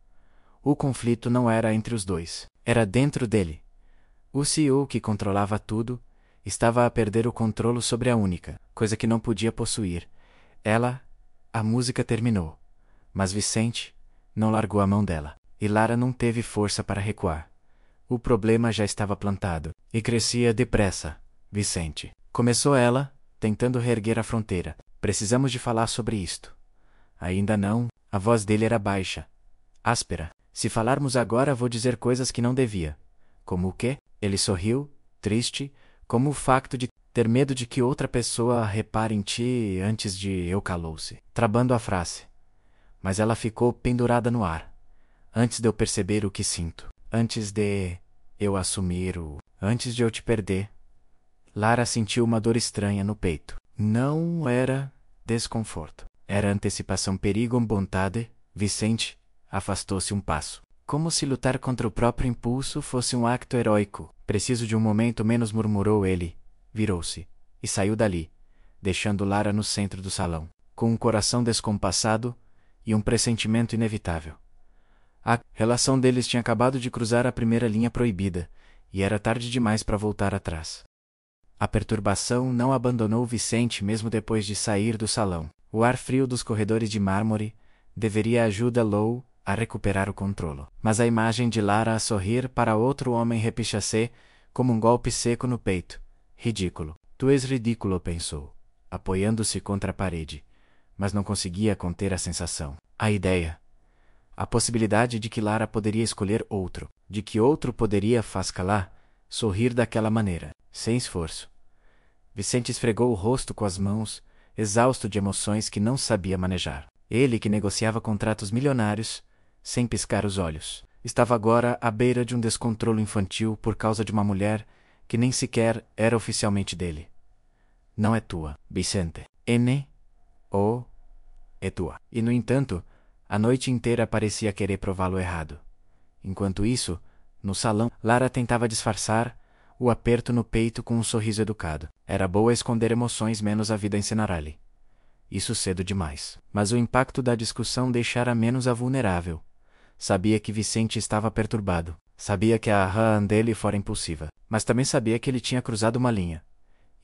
S1: O conflito não era entre os dois. Era dentro dele. O CEO, que controlava tudo, estava a perder o controle sobre a única coisa que não podia possuir. A música terminou. Mas Vicente não largou a mão dela. E Lara não teve força para recuar. O problema já estava plantado. E crescia depressa. Vicente. Começou ela, tentando reerguer a fronteira. Precisamos de falar sobre isto. Ainda não. A voz dele era baixa. Áspera. Se falarmos agora, vou dizer coisas que não devia. Como o quê? Ele sorriu, triste, como o facto de ter medo de que outra pessoa repare em ti antes de eu. Calou-se, trabando a frase. Mas ela ficou pendurada no ar. Antes de eu perceber o que sinto. Antes de eu assumir o... Antes de eu te perder. Lara sentiu uma dor estranha no peito. Não era desconforto. Era antecipação. Perigo. Vontade. Vicente afastou-se um passo. Como se lutar contra o próprio impulso fosse um acto heróico. Preciso de um momento menos, murmurou ele. Virou-se e saiu dali, deixando Lara no centro do salão, com um coração descompassado e um pressentimento inevitável. A relação deles tinha acabado de cruzar a primeira linha proibida, e era tarde demais para voltar atrás. A perturbação não abandonou Vicente mesmo depois de sair do salão. O ar frio dos corredores de mármore deveria ajudá-lo a recuperar o controle. Mas a imagem de Lara a sorrir para outro homem repichacê como um golpe seco no peito. Ridículo. Tu és ridículo, pensou, apoiando-se contra a parede, mas não conseguia conter a sensação. A ideia. A possibilidade de que Lara poderia escolher outro, de que outro poderia fazê-la sorrir daquela maneira, sem esforço. Vicente esfregou o rosto com as mãos, exausto de emoções que não sabia manejar. Ele, que negociava contratos milionários, sem piscar os olhos, estava agora à beira de um descontrole infantil por causa de uma mulher que nem sequer era oficialmente dele. Não é tua, Vicente. N-O é tua. E, no entanto, a noite inteira parecia querer prová-lo errado. Enquanto isso, no salão, Lara tentava disfarçar o aperto no peito com um sorriso educado. Era boa esconder emoções menos a vida ensinar-lhe. Isso cedo demais. Mas o impacto da discussão deixara menos a vulnerável. Sabia que Vicente estava perturbado. Sabia que a rã dele fora impulsiva. Mas também sabia que ele tinha cruzado uma linha.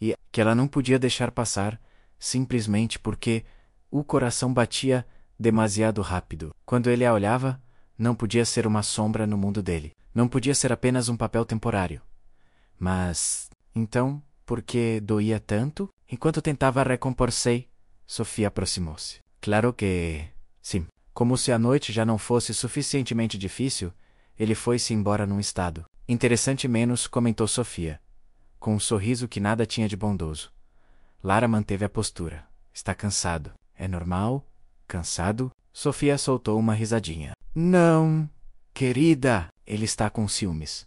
S1: E que ela não podia deixar passar, simplesmente porque o coração batia demasiado rápido. Quando ele a olhava, não podia ser uma sombra no mundo dele. Não podia ser apenas um papel temporário. Mas, então, por que doía tanto? Enquanto tentava recompor-se, Sofia aproximou-se. Claro que... sim. Como se a noite já não fosse suficientemente difícil, ele foi-se embora num estado. Interessante menos, comentou Sofia, com um sorriso que nada tinha de bondoso. Lara manteve a postura. Está cansado. É normal? Cansado? Sofia soltou uma risadinha. Não, querida, ele está com ciúmes.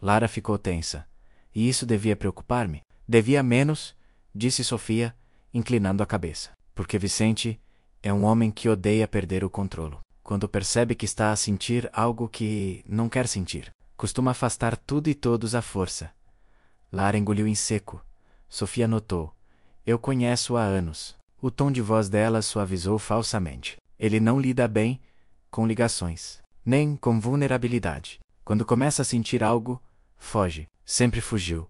S1: Lara ficou tensa. E isso devia preocupar-me? Devia menos, disse Sofia, inclinando a cabeça. Porque Vicente é um homem que odeia perder o controle. Quando percebe que está a sentir algo que não quer sentir, costuma afastar tudo e todos à força. Lara engoliu em seco. Sofia notou. Eu conheço-o há anos. O tom de voz dela suavizou falsamente. Ele não lida bem com ligações, nem com vulnerabilidade. Quando começa a sentir algo, foge. Sempre fugiu.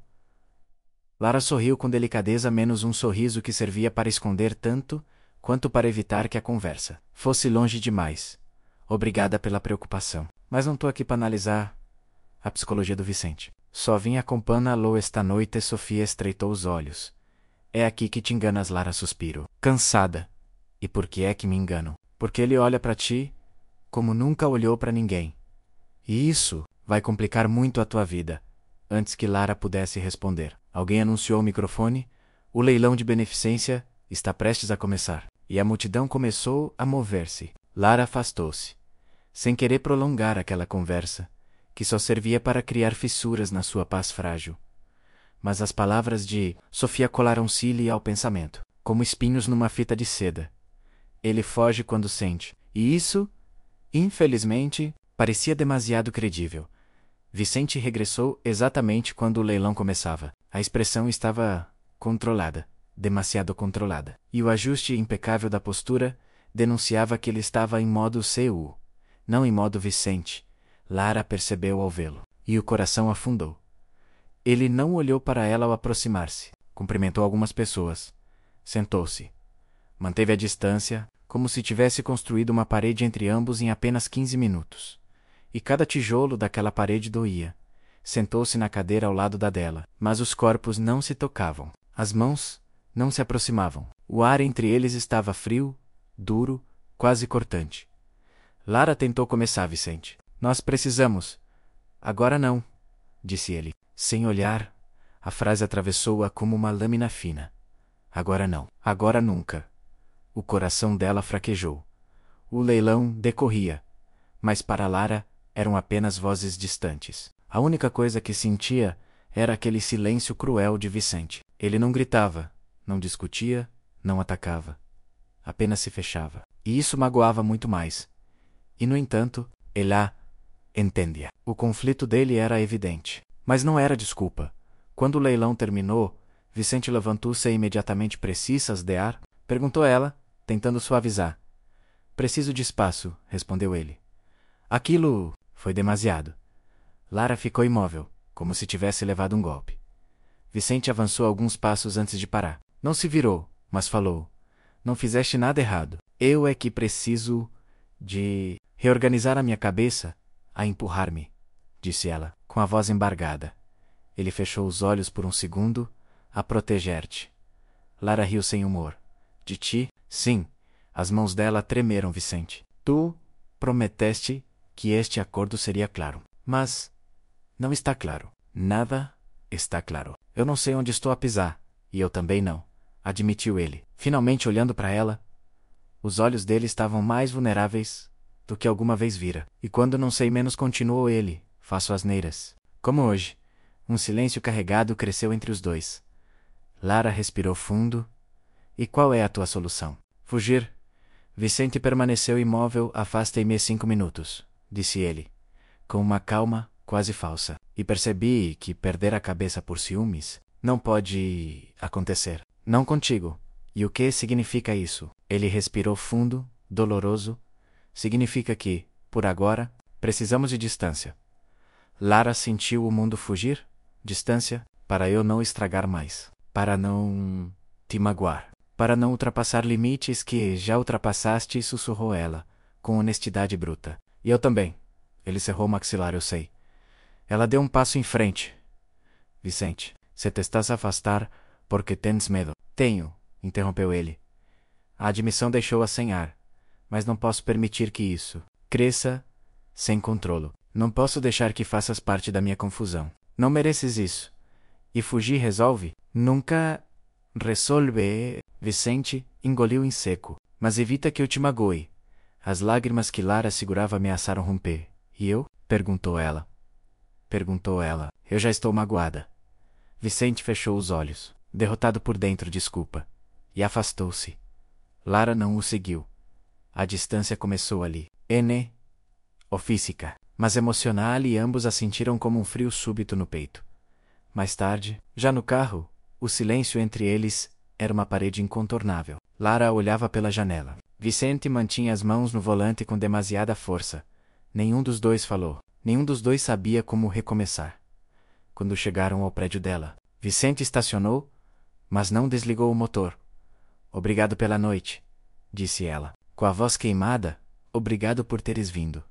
S1: Lara sorriu com delicadeza, menos um sorriso que servia para esconder tanto quanto para evitar que a conversa fosse longe demais. Obrigada pela preocupação. Mas não estou aqui para analisar a psicologia do Vicente. Só vim acompanhá-lo esta noite. Sofia estreitou os olhos. É aqui que te enganas, Lara suspirou. Cansada. E por que é que me engano? Porque ele olha para ti como nunca olhou para ninguém. E isso vai complicar muito a tua vida. Antes que Lara pudesse responder, alguém anunciou o microfone. O leilão de beneficência está prestes a começar. E a multidão começou a mover-se. Lara afastou-se, sem querer prolongar aquela conversa, que só servia para criar fissuras na sua paz frágil. Mas as palavras de Sofia colaram-se-lhe ao pensamento, como espinhos numa fita de seda. Ele foge quando sente. E isso, infelizmente, parecia demasiado credível. Vicente regressou exatamente quando o leilão começava. A expressão estava controlada, demasiado controlada. E o ajuste impecável da postura denunciava que ele estava em modo CU, não em modo Vicente. Lara percebeu ao vê-lo. E o coração afundou. Ele não olhou para ela ao aproximar-se. Cumprimentou algumas pessoas. Sentou-se. Manteve a distância, como se tivesse construído uma parede entre ambos em apenas 15 minutos. E cada tijolo daquela parede doía. Sentou-se na cadeira ao lado da dela, mas os corpos não se tocavam. As mãos não se aproximavam. O ar entre eles estava frio, duro, quase cortante. Lara tentou começar, Vicente. Nós precisamos. Agora não, disse ele. Sem olhar, a frase atravessou-a como uma lâmina fina. Agora não. Agora nunca. O coração dela fraquejou. O leilão decorria, mas para Lara eram apenas vozes distantes. A única coisa que sentia era aquele silêncio cruel de Vicente. Ele não gritava, não discutia, não atacava. Apenas se fechava. E isso magoava muito mais. E, no entanto, ela entendia. O conflito dele era evidente. Mas não era desculpa. Quando o leilão terminou, Vicente levantou-se e imediatamente precisas de ar? Perguntou ela, tentando suavizar. Preciso de espaço, respondeu ele. Aquilo foi demasiado. Lara ficou imóvel, como se tivesse levado um golpe. Vicente avançou alguns passos antes de parar. Não se virou, mas falou. Não fizeste nada errado. Eu é que preciso de reorganizar a minha cabeça, a empurrar-me, disse ela, com a voz embargada. Ele fechou os olhos por um segundo, a proteger-te. Lara riu sem humor. De ti? Sim. As mãos dela tremeram, Vicente. Tu prometeste que este acordo seria claro. Mas não está claro. Nada está claro. Eu não sei onde estou a pisar, e eu também não, admitiu ele, finalmente olhando para ela. Os olhos dele estavam mais vulneráveis do que alguma vez vira. E quando não sei menos, continuou ele, faço asneiras. Como hoje. Um silêncio carregado cresceu entre os dois. Lara respirou fundo. E qual é a tua solução? Fugir. Vicente permaneceu imóvel. Afastei-me 5 minutos, disse ele, com uma calma quase falsa. E percebi que perder a cabeça por ciúmes não pode acontecer. Não contigo. E o que significa isso? Ele respirou fundo, doloroso. Significa que, por agora, precisamos de distância. Lara sentiu o mundo fugir? Distância, para eu não estragar mais. Para não te magoar. Para não ultrapassar limites que já ultrapassaste, sussurrou ela, com honestidade bruta. E eu também. Ele cerrou o maxilar, eu sei. Ela deu um passo em frente. Vicente, se te estás a afastar porque tens medo. Tenho, interrompeu ele. A admissão deixou-a sem ar. Mas não posso permitir que isso cresça sem controlo. Não posso deixar que faças parte da minha confusão. Não mereces isso. E fugir resolve? Nunca resolve. Vicente engoliu em seco. Mas evita que eu te magoe. As lágrimas que Lara segurava ameaçaram romper. E eu? Perguntou ela. Eu já estou magoada. Vicente fechou os olhos, derrotado por dentro, desculpa, e afastou-se. Lara não o seguiu. A distância começou ali. Ou física, mas emocional, e ambos a sentiram como um frio súbito no peito. Mais tarde, já no carro, o silêncio entre eles era uma parede incontornável. Lara olhava pela janela. Vicente mantinha as mãos no volante com demasiada força. Nenhum dos dois falou. Nenhum dos dois sabia como recomeçar. Quando chegaram ao prédio dela, Vicente estacionou, mas não desligou o motor. Obrigado pela noite, disse ela, com a voz queimada. Obrigado por teres vindo.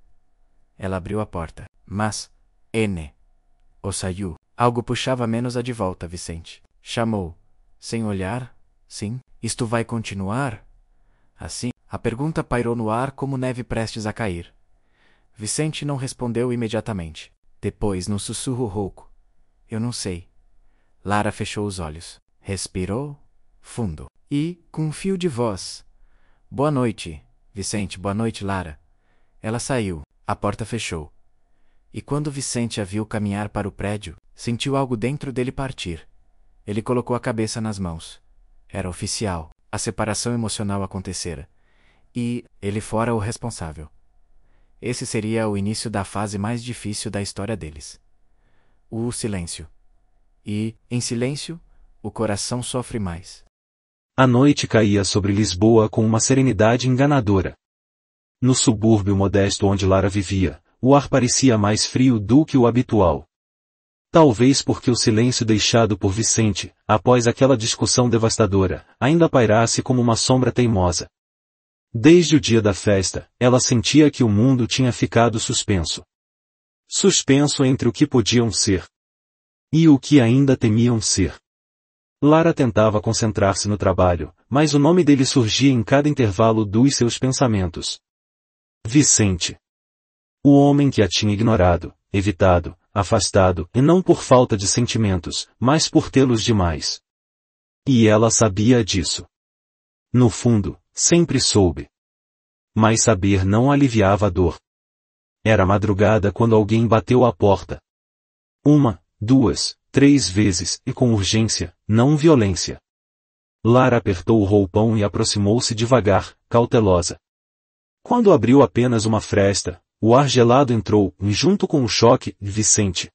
S1: Ela abriu a porta. Mas, ou saiu. Algo puxava menos-a de volta, Vicente. Chamou. Sem olhar. Sim. Isto vai continuar? Assim, a pergunta pairou no ar como neve prestes a cair. Vicente não respondeu imediatamente. Depois, num sussurro rouco. Eu não sei. Lara fechou os olhos. Respirou fundo. E, com um fio de voz. Boa noite, Vicente. Boa noite, Lara. Ela saiu. A porta fechou. E quando Vicente a viu caminhar para o prédio, sentiu algo dentro dele partir. Ele colocou a cabeça nas mãos. Era oficial. A separação emocional acontecera. E ele fora o responsável. Esse seria o início da fase mais difícil da história deles. O silêncio. E, em silêncio, o coração sofre mais.
S2: A noite caía sobre Lisboa com uma serenidade enganadora. No subúrbio modesto onde Lara vivia, o ar parecia mais frio do que o habitual. Talvez porque o silêncio deixado por Vicente, após aquela discussão devastadora, ainda pairasse como uma sombra teimosa. Desde o dia da festa, ela sentia que o mundo tinha ficado suspenso. Suspenso entre o que podiam ser e o que ainda temiam ser. Lara tentava concentrar-se no trabalho, mas o nome dele surgia em cada intervalo dos seus pensamentos. Vicente. O homem que a tinha ignorado, evitado, afastado, e não por falta de sentimentos, mas por tê-los demais. E ela sabia disso. No fundo, sempre soube. Mas saber não aliviava a dor. Era madrugada quando alguém bateu à porta. 1, 2, 3 vezes, e com urgência, não violência. Lara apertou o roupão e aproximou-se devagar, cautelosa. Quando abriu apenas uma fresta, o ar gelado entrou, e junto com o choque, Vicente.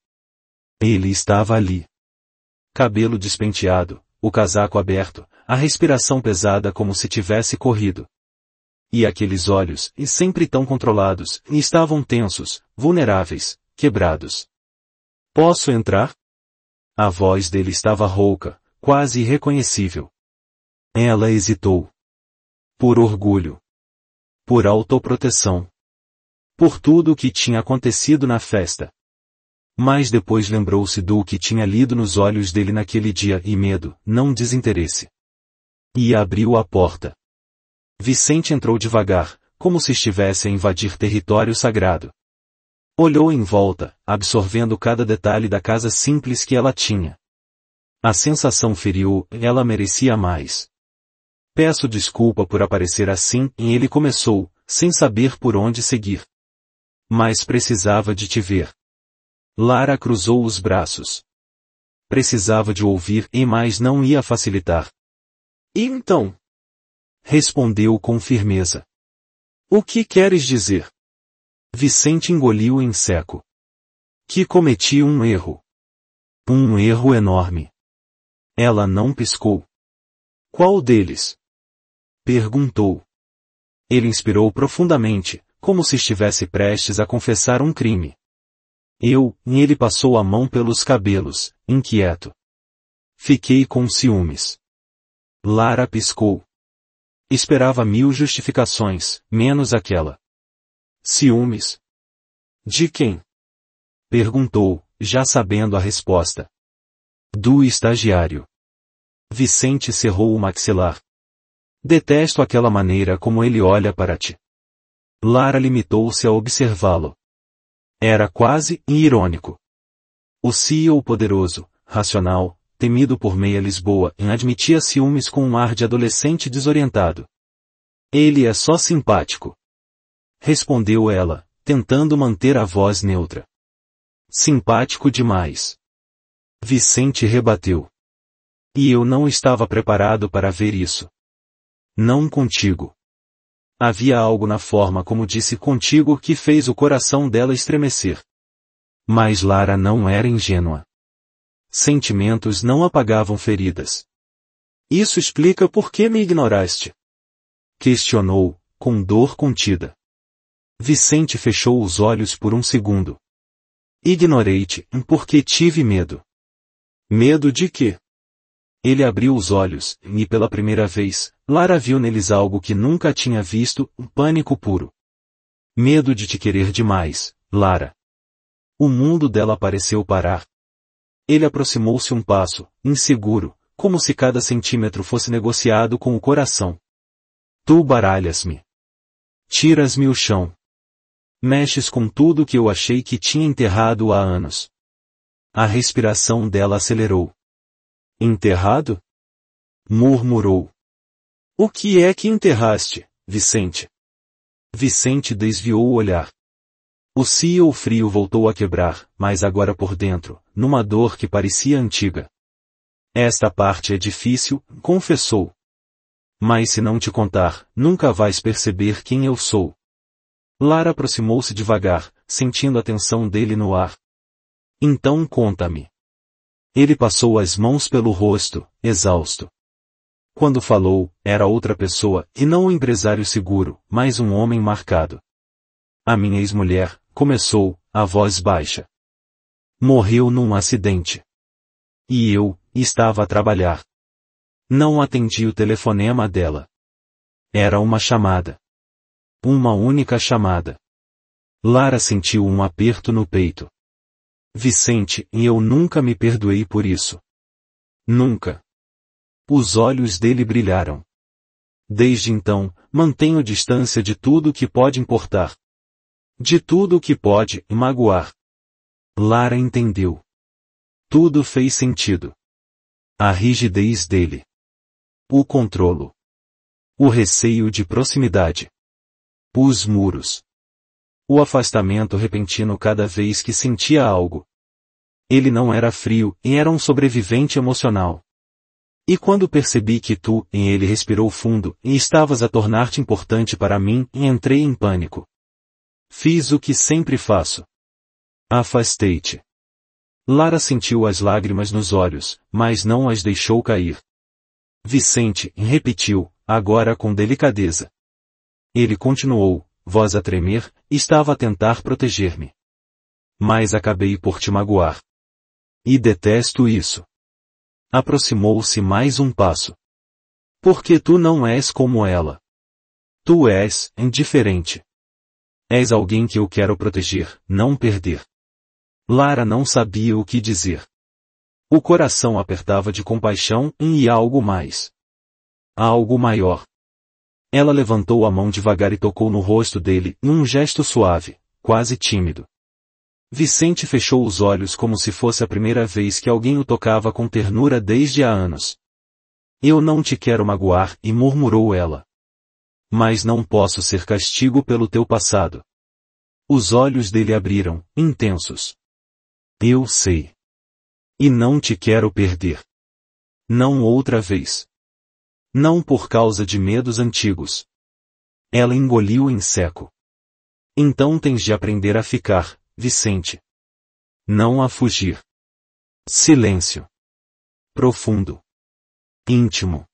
S2: Ele estava ali. Cabelo despenteado, o casaco aberto, a respiração pesada como se tivesse corrido. E aqueles olhos, e sempre tão controlados, estavam tensos, vulneráveis, quebrados. Posso entrar? A voz dele estava rouca, quase irreconhecível. Ela hesitou. Por orgulho. Por autoproteção. Por tudo o que tinha acontecido na festa. Mas depois lembrou-se do que tinha lido nos olhos dele naquele dia e medo, não desinteresse. E abriu a porta. Vicente entrou devagar, como se estivesse a invadir território sagrado. Olhou em volta, absorvendo cada detalhe da casa simples que ela tinha. A sensação feriu, ela merecia mais. Peço desculpa por aparecer assim, e ele começou, sem saber por onde seguir. Mas precisava de te ver. Lara cruzou os braços. Precisava de ouvir e mais não ia facilitar. E então? Respondeu com firmeza. O que queres dizer? Vicente engoliu em seco. Que cometi um erro. Um erro enorme. Ela não piscou. Qual deles? Perguntou. Ele inspirou profundamente, como se estivesse prestes a confessar um crime. E ele passou a mão pelos cabelos, inquieto. Fiquei com ciúmes. Lara piscou. Esperava 1000 justificações, menos aquela. Ciúmes? De quem? Perguntou, já sabendo a resposta. Do estagiário. Vicente cerrou o maxilar. Detesto aquela maneira como ele olha para ti. Lara limitou-se a observá-lo. Era quase irônico. O CEO poderoso, racional, temido por meia Lisboa, admitia ciúmes com um ar de adolescente desorientado. Ele é só simpático. Respondeu ela, tentando manter a voz neutra. Simpático demais. Vicente rebateu. E eu não estava preparado para ver isso. Não contigo. Havia algo na forma como disse contigo que fez o coração dela estremecer. Mas Lara não era ingênua. Sentimentos não apagavam feridas. Isso explica por que me ignoraste. Questionou, com dor contida. Vicente fechou os olhos por um segundo. Ignorei-te, porque tive medo. Medo de quê? Ele abriu os olhos, e pela primeira vez, Lara viu neles algo que nunca tinha visto, um pânico puro. Medo de te querer demais, Lara. O mundo dela pareceu parar. Ele aproximou-se um passo, inseguro, como se cada centímetro fosse negociado com o coração. Tu baralhas-me. Tiras-me o chão. Mexes com tudo que eu achei que tinha enterrado há anos. A respiração dela acelerou. Enterrado? Murmurou. O que é que enterraste, Vicente? Vicente desviou o olhar. O CEO frio voltou a quebrar, mas agora por dentro, numa dor que parecia antiga. Esta parte é difícil, confessou. Mas se não te contar, nunca vais perceber quem eu sou. Lara aproximou-se devagar, sentindo a tensão dele no ar. Então conta-me. Ele passou as mãos pelo rosto, exausto. Quando falou, era outra pessoa, e não um empresário seguro, mas um homem marcado. A minha ex-mulher, começou, a voz baixa. Morreu num acidente. E eu, estava a trabalhar. Não atendi o telefonema dela. Era uma chamada. Uma única chamada. Lara sentiu um aperto no peito. Vicente, e eu nunca me perdoei por isso. Nunca. Os olhos dele brilharam. Desde então, mantenho distância de tudo que pode importar. De tudo que pode magoar. Lara entendeu. Tudo fez sentido. A rigidez dele. O controlo. O receio de proximidade. Os muros. O afastamento repentino cada vez que sentia algo. Ele não era frio, e era um sobrevivente emocional. E quando percebi que tu, em ele respirou fundo, e estavas a tornar-te importante para mim, e entrei em pânico. Fiz o que sempre faço. Afastei-te. Lara sentiu as lágrimas nos olhos, mas não as deixou cair. Vicente, repetiu, agora com delicadeza. Ele continuou, voz a tremer, estava a tentar proteger-me. Mas acabei por te magoar. E detesto isso. Aproximou-se mais um passo. Porque tu não és como ela. Tu és indiferente. És alguém que eu quero proteger, não perder. Lara não sabia o que dizer. O coração apertava de compaixão e algo mais. Algo maior. Ela levantou a mão devagar e tocou no rosto dele, num gesto suave, quase tímido. Vicente fechou os olhos como se fosse a primeira vez que alguém o tocava com ternura desde há anos. Eu não te quero magoar, e murmurou ela. Mas não posso ser castigo pelo teu passado. Os olhos dele abriram, intensos. Eu sei. E não te quero perder. Não outra vez. Não por causa de medos antigos. Ela engoliu em seco. Então tens de aprender a ficar, Vicente. Não a fugir. Silêncio. Profundo. Íntimo.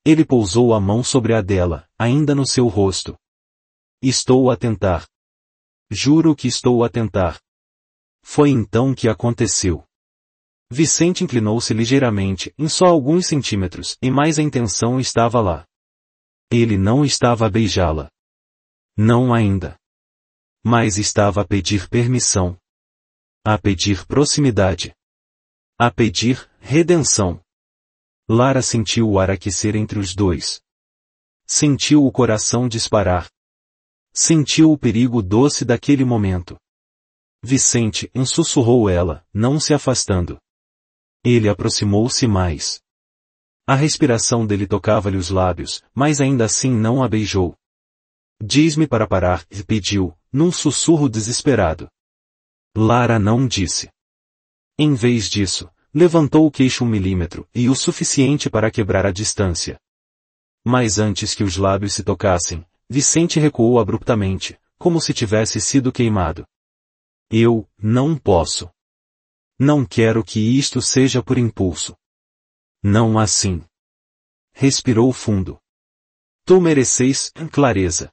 S2: Ele pousou a mão sobre a dela, ainda no seu rosto. Estou a tentar. Juro que estou a tentar. Foi então que aconteceu. Vicente inclinou-se ligeiramente, em só alguns centímetros, e mais a intenção estava lá. Ele não estava a beijá-la. Não ainda. Mas estava a pedir permissão. A pedir proximidade. A pedir redenção. Lara sentiu o ar aquecer entre os dois. Sentiu o coração disparar. Sentiu o perigo doce daquele momento. Vicente, sussurrou ela, não se afastando. Ele aproximou-se mais. A respiração dele tocava-lhe os lábios, mas ainda assim não a beijou. Diz-me para parar, pediu, num sussurro desesperado. Lara não disse. Em vez disso, levantou o queixo 1 milímetro, e o suficiente para quebrar a distância. Mas antes que os lábios se tocassem, Vicente recuou abruptamente, como se tivesse sido queimado. Eu não posso. Não quero que isto seja por impulso. Não assim. Respirou fundo. Tu mereces clareza.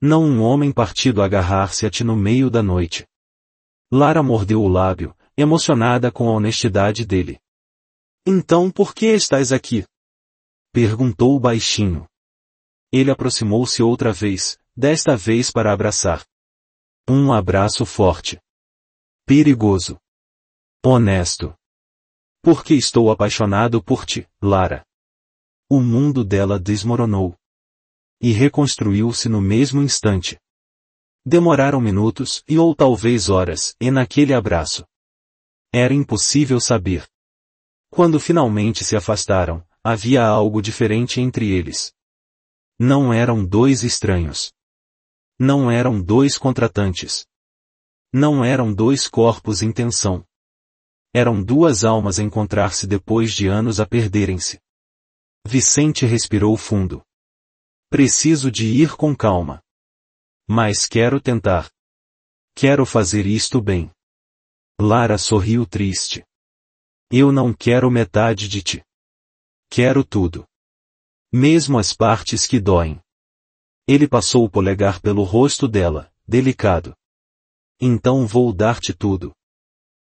S2: Não um homem partido a agarrar-se a ti no meio da noite. Lara mordeu o lábio, emocionada com a honestidade dele. Então por que estás aqui? Perguntou baixinho. Ele aproximou-se outra vez, desta vez para abraçar. Um abraço forte. Perigoso. Honesto. Porque estou apaixonado por ti, Lara. O mundo dela desmoronou. E reconstruiu-se no mesmo instante. Demoraram minutos, ou talvez horas, e naquele abraço. Era impossível saber. Quando finalmente se afastaram, havia algo diferente entre eles. Não eram dois estranhos. Não eram dois contratantes. Não eram dois corpos em tensão. Eram duas almas a encontrar-se depois de anos a perderem-se. Vicente respirou fundo. Preciso de ir com calma. Mas quero tentar. Quero fazer isto bem. Lara sorriu triste. Eu não quero metade de ti. Quero tudo. Mesmo as partes que doem. Ele passou o polegar pelo rosto dela, delicado. Então vou dar-te tudo.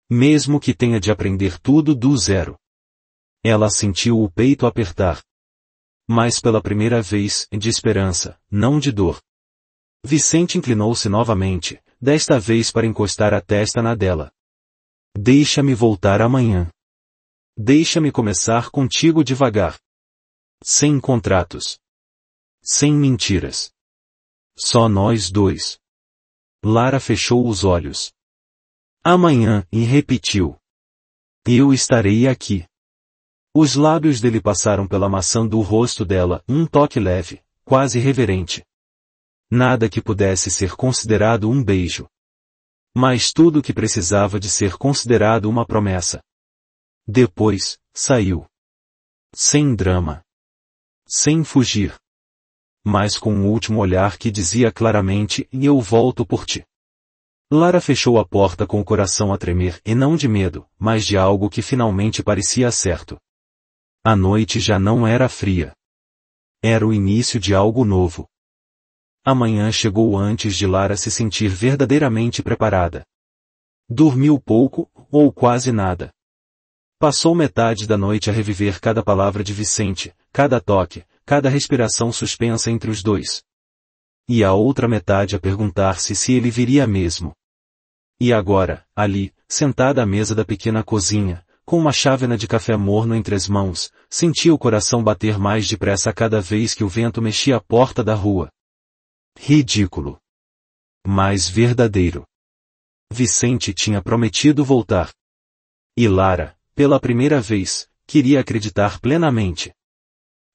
S2: Mesmo que tenha de aprender tudo do zero. Ela sentiu o peito apertar. Mas pela primeira vez, de esperança, não de dor. Vicente inclinou-se novamente, desta vez para encostar a testa na dela. Deixa-me voltar amanhã. Deixa-me começar contigo devagar. Sem contratos. Sem mentiras. Só nós dois. Lara fechou os olhos. Amanhã, e repetiu. Eu estarei aqui. Os lábios dele passaram pela maçã do rosto dela, um toque leve, quase reverente. Nada que pudesse ser considerado um beijo. Mas tudo que precisava de ser considerado uma promessa. Depois, saiu. Sem drama. Sem fugir. Mas com um último olhar que dizia claramente, eu volto por ti. Lara fechou a porta com o coração a tremer, e não de medo, mas de algo que finalmente parecia certo. A noite já não era fria. Era o início de algo novo. A manhã chegou antes de Lara se sentir verdadeiramente preparada. Dormiu pouco, ou quase nada. Passou metade da noite a reviver cada palavra de Vicente, cada toque, cada respiração suspensa entre os dois. E a outra metade a perguntar-se se ele viria mesmo. E agora, ali, sentada à mesa da pequena cozinha, com uma chávena de café morno entre as mãos, sentia o coração bater mais depressa a cada vez que o vento mexia a porta da rua. Ridículo. Mas verdadeiro. Vicente tinha prometido voltar. E Lara, pela primeira vez, queria acreditar plenamente.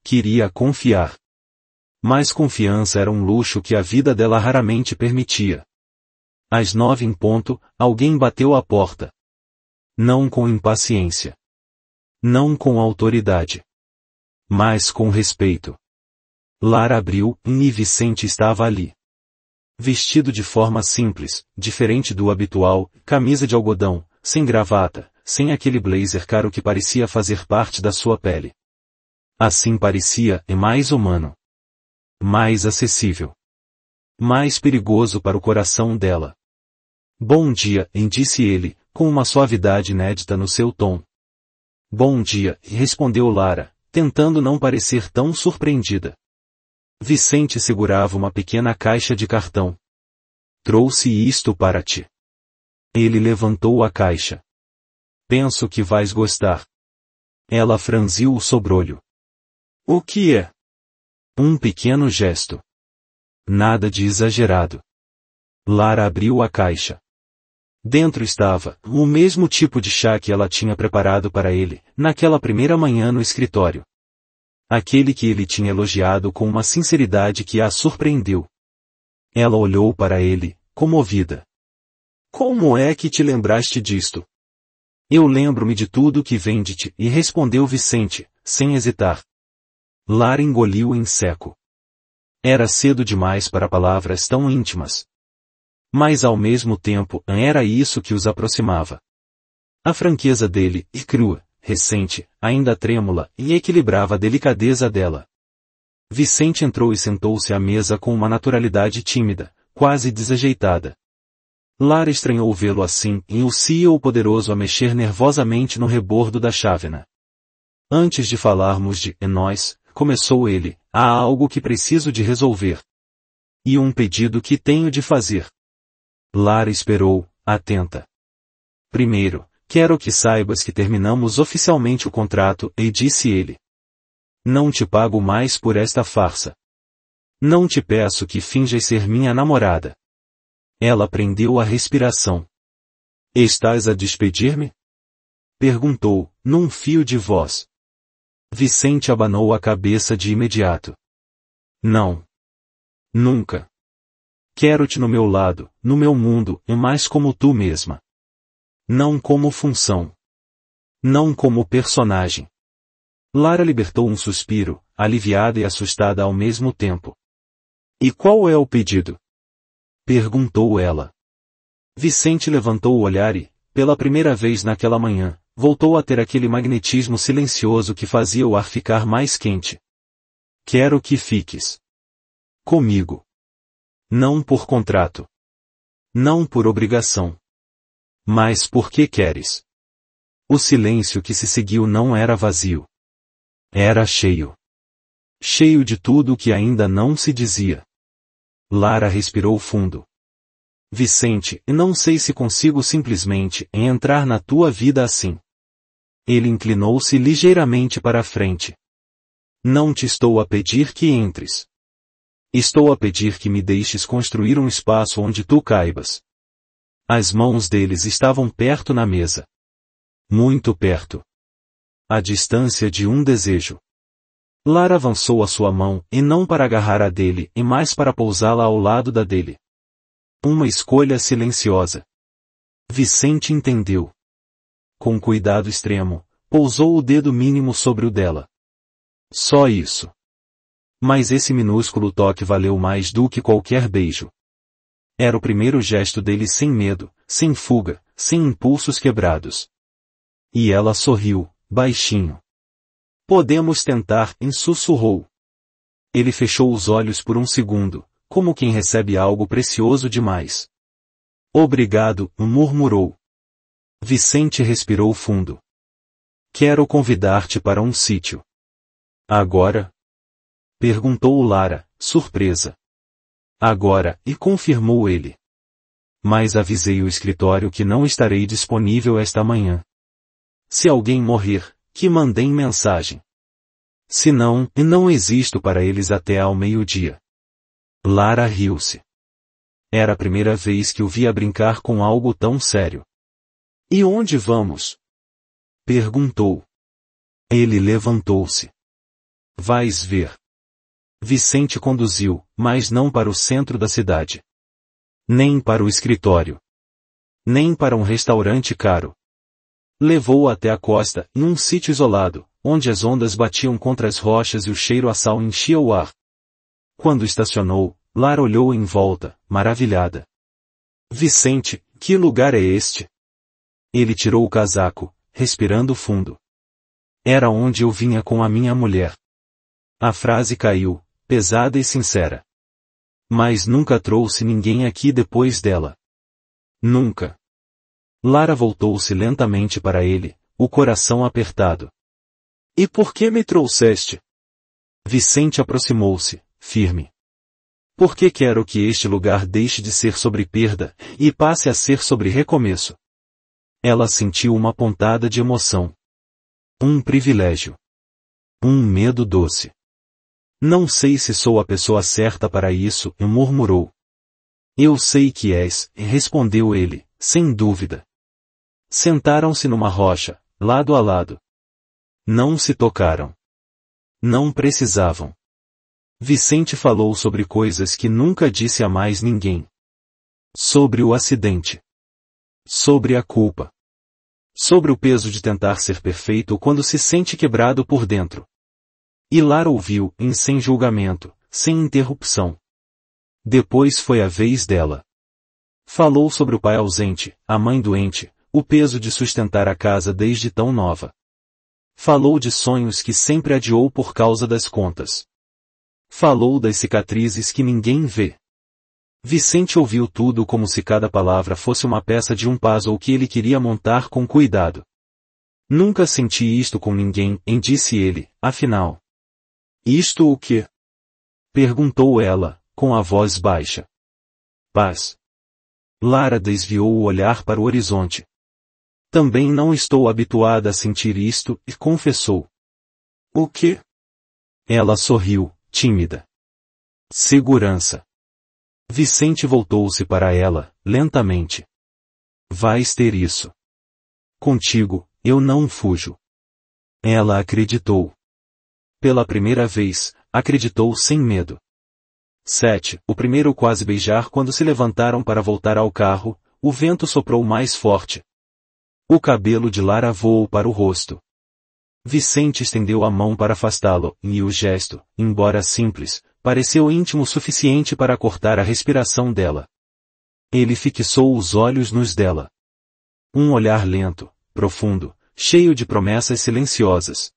S2: Queria confiar. Mas confiança era um luxo que a vida dela raramente permitia. Às 9 em ponto, alguém bateu à porta. Não com impaciência. Não com autoridade. Mas com respeito. Lara abriu, e Vicente estava ali. Vestido de forma simples, diferente do habitual, camisa de algodão, sem gravata, sem aquele blazer caro que parecia fazer parte da sua pele. Assim parecia, e mais humano. Mais acessível. Mais perigoso para o coração dela. Bom dia, disse ele, com uma suavidade inédita no seu tom. Bom dia, respondeu Lara, tentando não parecer tão surpreendida. Vicente segurava uma pequena caixa de cartão. Trouxe isto para ti. Ele levantou a caixa. Penso que vais gostar. Ela franziu o sobrolho. O que é? Um pequeno gesto. Nada de exagerado. Lara abriu a caixa. Dentro estava o mesmo tipo de chá que ela tinha preparado para ele, naquela primeira manhã no escritório. Aquele que ele tinha elogiado com uma sinceridade que a surpreendeu. Ela olhou para ele, comovida. Como é que te lembraste disto? Eu lembro-me de tudo que vem de ti, e respondeu Vicente, sem hesitar. Lara engoliu em seco. Era cedo demais para palavras tão íntimas. Mas ao mesmo tempo, era isso que os aproximava. A franqueza dele, e crua, recente, ainda trêmula, e equilibrava a delicadeza dela. Vicente entrou e sentou-se à mesa com uma naturalidade tímida, quase desajeitada. Lara estranhou vê-lo assim, e o CEO poderoso a mexer nervosamente no rebordo da chávena. Antes de falarmos de nós, começou ele, há algo que preciso de resolver. E um pedido que tenho de fazer. Lara esperou, atenta. Primeiro, quero que saibas que terminamos oficialmente o contrato, e disse ele. Não te pago mais por esta farsa. Não te peço que finjas ser minha namorada. Ela prendeu a respiração. Estás a despedir-me? Perguntou, num fio de voz. Vicente abanou a cabeça de imediato. Não. Nunca. Quero-te no meu lado, no meu mundo, e mais como tu mesma. Não como função. Não como personagem. Lara libertou um suspiro, aliviada e assustada ao mesmo tempo. E qual é o pedido? Perguntou ela. Vicente levantou o olhar e, pela primeira vez naquela manhã, voltou a ter aquele magnetismo silencioso que fazia o ar ficar mais quente. Quero que fiques comigo. Não por contrato. Não por obrigação. Mas porque queres. O silêncio que se seguiu não era vazio. Era cheio. Cheio de tudo o que ainda não se dizia. Lara respirou fundo. Vicente, não sei se consigo simplesmente entrar na tua vida assim. Ele inclinou-se ligeiramente para a frente. Não te estou a pedir que entres. Estou a pedir que me deixes construir um espaço onde tu caibas. As mãos deles estavam perto na mesa. Muito perto. A distância de um desejo. Lara avançou a sua mão, e não para agarrar a dele, e mais para pousá-la ao lado da dele. Uma escolha silenciosa. Vicente entendeu. Com cuidado extremo, pousou o dedo mínimo sobre o dela. Só isso. Mas esse minúsculo toque valeu mais do que qualquer beijo. Era o primeiro gesto dele sem medo, sem fuga, sem impulsos quebrados. E ela sorriu, baixinho. Podemos tentar, sussurrou. Ele fechou os olhos por um segundo, como quem recebe algo precioso demais. Obrigado, murmurou. Vicente respirou fundo. Quero convidar-te para um sítio. Agora? Perguntou Lara, surpresa. Agora, e confirmou ele. Mas avisei o escritório que não estarei disponível esta manhã. Se alguém morrer, que mandem mensagem. Se não, não existo para eles até ao meio-dia. Lara riu-se. Era a primeira vez que o via brincar com algo tão sério. E onde vamos? Perguntou. Ele levantou-se. Vais ver. Vicente conduziu, mas não para o centro da cidade. Nem para o escritório. Nem para um restaurante caro. Levou-o até a costa, em um sítio isolado, onde as ondas batiam contra as rochas e o cheiro a sal enchia o ar. Quando estacionou, Lara olhou em volta, maravilhada. Vicente, que lugar é este? Ele tirou o casaco, respirando fundo. Era onde eu vinha com a minha mulher. A frase caiu, pesada e sincera. Mas nunca trouxe ninguém aqui depois dela. Nunca. Lara voltou-se lentamente para ele, o coração apertado. E por que me trouxeste? Vicente aproximou-se, firme. Porque quero que este lugar deixe de ser sobre perda, e passe a ser sobre recomeço. Ela sentiu uma pontada de emoção. Um privilégio. Um medo doce. Não sei se sou a pessoa certa para isso, murmurou. Eu sei que és, respondeu ele, sem dúvida. Sentaram-se numa rocha, lado a lado. Não se tocaram. Não precisavam. Vicente falou sobre coisas que nunca disse a mais ninguém. Sobre o acidente. Sobre a culpa. Sobre o peso de tentar ser perfeito quando se sente quebrado por dentro. E Lara ouviu, sem julgamento, sem interrupção. Depois foi a vez dela. Falou sobre o pai ausente, a mãe doente, o peso de sustentar a casa desde tão nova. Falou de sonhos que sempre adiou por causa das contas. Falou das cicatrizes que ninguém vê. Vicente ouviu tudo como se cada palavra fosse uma peça de um puzzle que ele queria montar com cuidado. Nunca senti isto com ninguém, disse ele, afinal. Isto o quê? Perguntou ela, com a voz baixa. Paz. Lara desviou o olhar para o horizonte. Também não estou habituada a sentir isto, e confessou. O quê? Ela sorriu, tímida. Segurança. Vicente voltou-se para ela, lentamente. Vais ter isso. Contigo, eu não fujo. Ela acreditou. Pela primeira vez, acreditou sem medo. 7. O primeiro quase beijar quando se levantaram para voltar ao carro, o vento soprou mais forte. O cabelo de Lara voou para o rosto. Vicente estendeu a mão para afastá-lo, e o gesto, embora simples, pareceu íntimo o suficiente para cortar a respiração dela. Ele fixou os olhos nos dela. Um olhar lento, profundo, cheio de promessas silenciosas.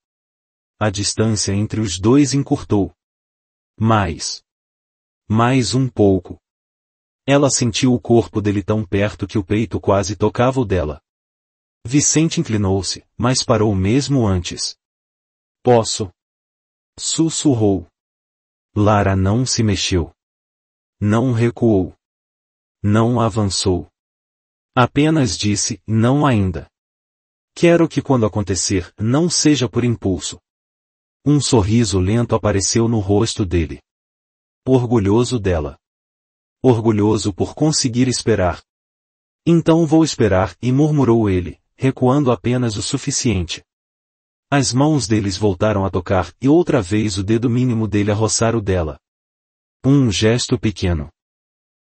S2: A distância entre os dois encurtou. Mais um pouco. Ela sentiu o corpo dele tão perto que o peito quase tocava o dela. Vicente inclinou-se, mas parou mesmo antes. Posso? Sussurrou. Lara não se mexeu. Não recuou. Não avançou. Apenas disse, não ainda. Quero que quando acontecer, não seja por impulso. Um sorriso lento apareceu no rosto dele. Orgulhoso dela. Orgulhoso por conseguir esperar. Então vou esperar, e murmurou ele, recuando apenas o suficiente. As mãos deles voltaram a tocar, e outra vez o dedo mínimo dele a roçar o dela. Um gesto pequeno.